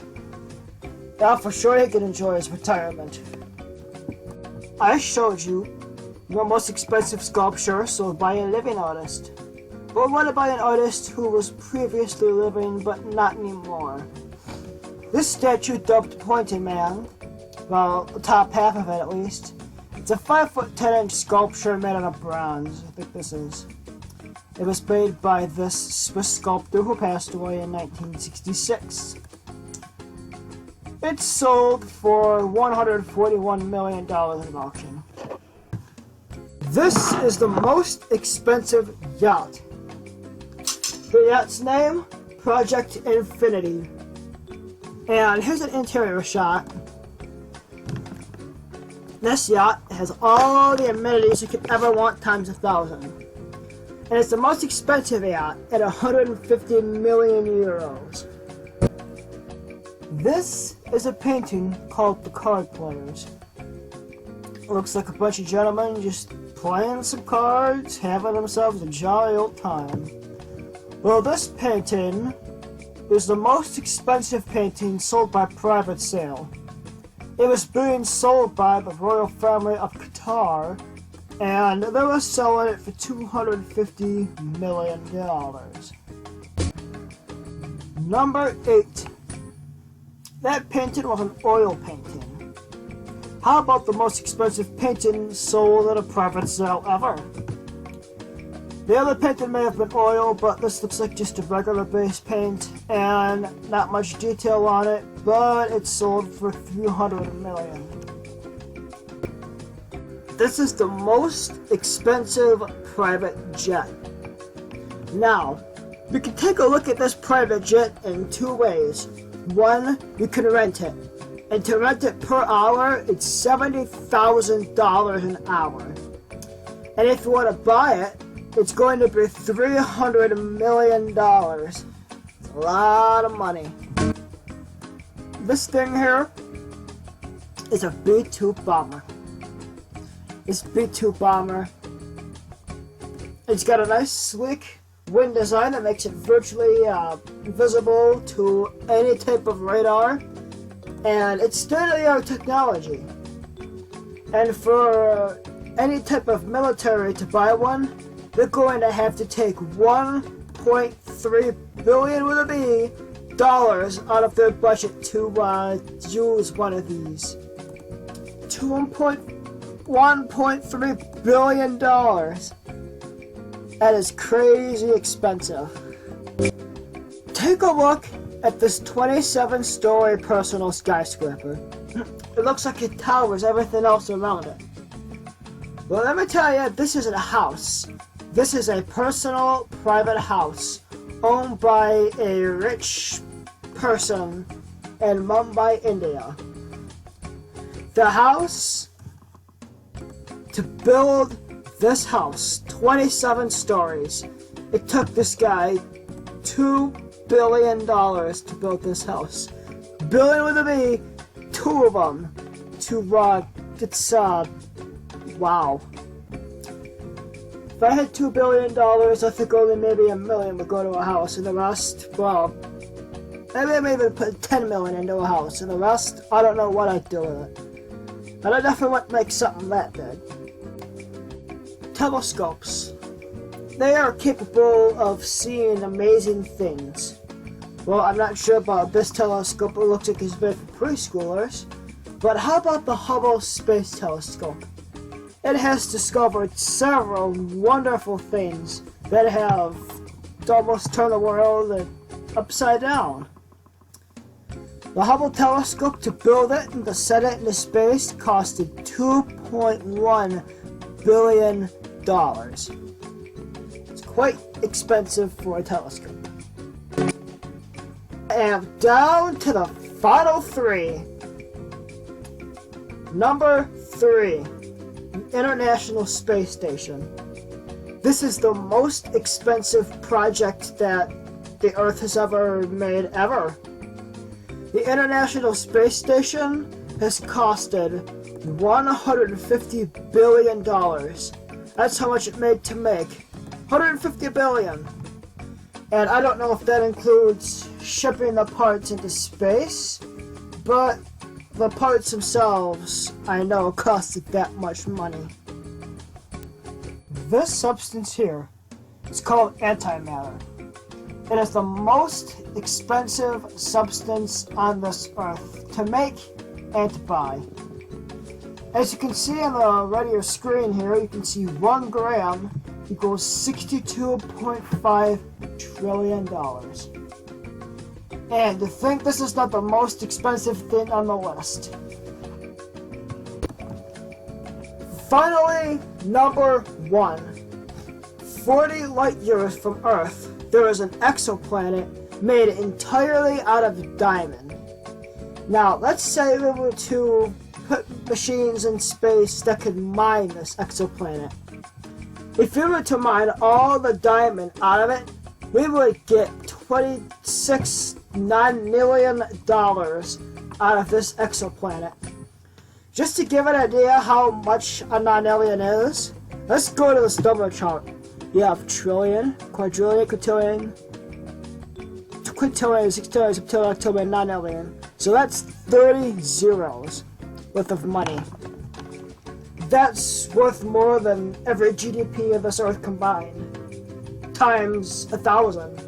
Now for sure he can enjoy his retirement. I showed you the most expensive sculpture sold by a living artist. But what about an artist who was previously living but not anymore? This statue dubbed Pointing Man, well, the top half of it at least, it's a 5'10" sculpture made out of bronze, I think this is. It was made by this Swiss sculptor who passed away in 1966. It sold for $141 million at auction. This is the most expensive yacht. The yacht's name, Project Infinity. And here's an interior shot. This yacht has all the amenities you could ever want times 1,000. And it's the most expensive yacht at 150 million euros. This is a painting called The Card Players. It looks like a bunch of gentlemen just playing some cards, having themselves a jolly old time. Well, this painting is the most expensive painting sold by private sale. It was being sold by the royal family of Qatar, and they were selling it for $250 million. Number 8. That painting was an oil painting. How about the most expensive painting sold at a private sale ever? The other painting may have been oil, but this looks like just a regular base paint and not much detail on it, but it sold for $300 million. This is the most expensive private jet. Now, you can take a look at this private jet in two ways. One, you can rent it. And to rent it per hour, it's $70,000 an hour. And if you want to buy it, it's going to be $300 million. It's a lot of money. This thing here is a B-2 bomber. This B-2 bomber, it's got a nice sleek wing design that makes it virtually invisible to any type of radar, and it's state-of-the-art technology. And for any type of military to buy one, they're going to have to take $1.3 billion with a B dollars out of their budget to use one of these. $1.3 billion. That is crazy expensive. Take a look at this 27-story personal skyscraper. It looks like it towers everything else around it. Well, let me tell you, this isn't a house. This is a personal, private house owned by a rich person in Mumbai, India. The house, to build this house, 27 stories, it took this guy $2 billion to build this house. Billion with a B, two of them. Wow. If I had $2 billion, I think only maybe $1 million would go to a house, and the rest, well, maybe I may even put $10 million into a house, and the rest, I don't know what I'd do with it. But I definitely want to make something that big. Telescopes. They are capable of seeing amazing things. Well, I'm not sure about this telescope. It looks like it's made for preschoolers. But how about the Hubble Space Telescope? It has discovered several wonderful things that have almost turned the world upside down. The Hubble telescope, to build it and to set it into space, costed $2.1 billion. It's quite expensive for a telescope. And down to the final three. Number 3, the International Space Station. This is the most expensive project that the Earth has ever made, ever. The International Space Station has costed $150 billion. That's how much it made to make. $150 billion. And I don't know if that includes shipping the parts into space, but the parts themselves, I know, costed that much money. This substance here is called antimatter. It is the most expensive substance on this earth to make and to buy. As you can see on the right of your screen here, you can see 1 gram equals $62.5 trillion. And to think this is not the most expensive thing on the list. Finally, number 1. 40 light years from Earth, there is an exoplanet made entirely out of diamond. Now, let's say we were to put machines in space that could mine this exoplanet. If we were to mine all the diamond out of it, we would get $26.9 million out of this exoplanet. Just to give an idea how much a nonillion is, let's go to this number chart. You have trillion, quadrillion, quintillion, sextillion, septillion, octillion, nonillion. So that's 30 zeros worth of money. That's worth more than every GDP of this earth combined, times 1,000.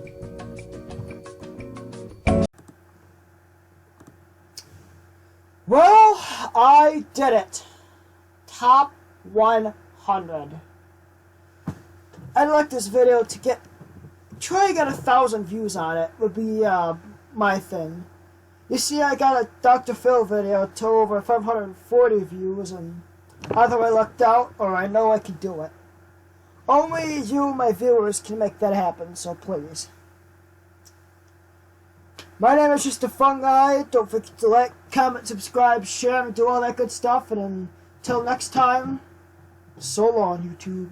Well, I did it. Top 100. I'd like this video to try to get 1,000 views on it would be my thing. You see, I got a Dr. Phil video to over 540 views, and either I lucked out or I know I can do it. Only you, my viewers, can make that happen, so please. My name is just a fun guy. Don't forget to like, comment, subscribe, share, and do all that good stuff. And until next time, so long, YouTube.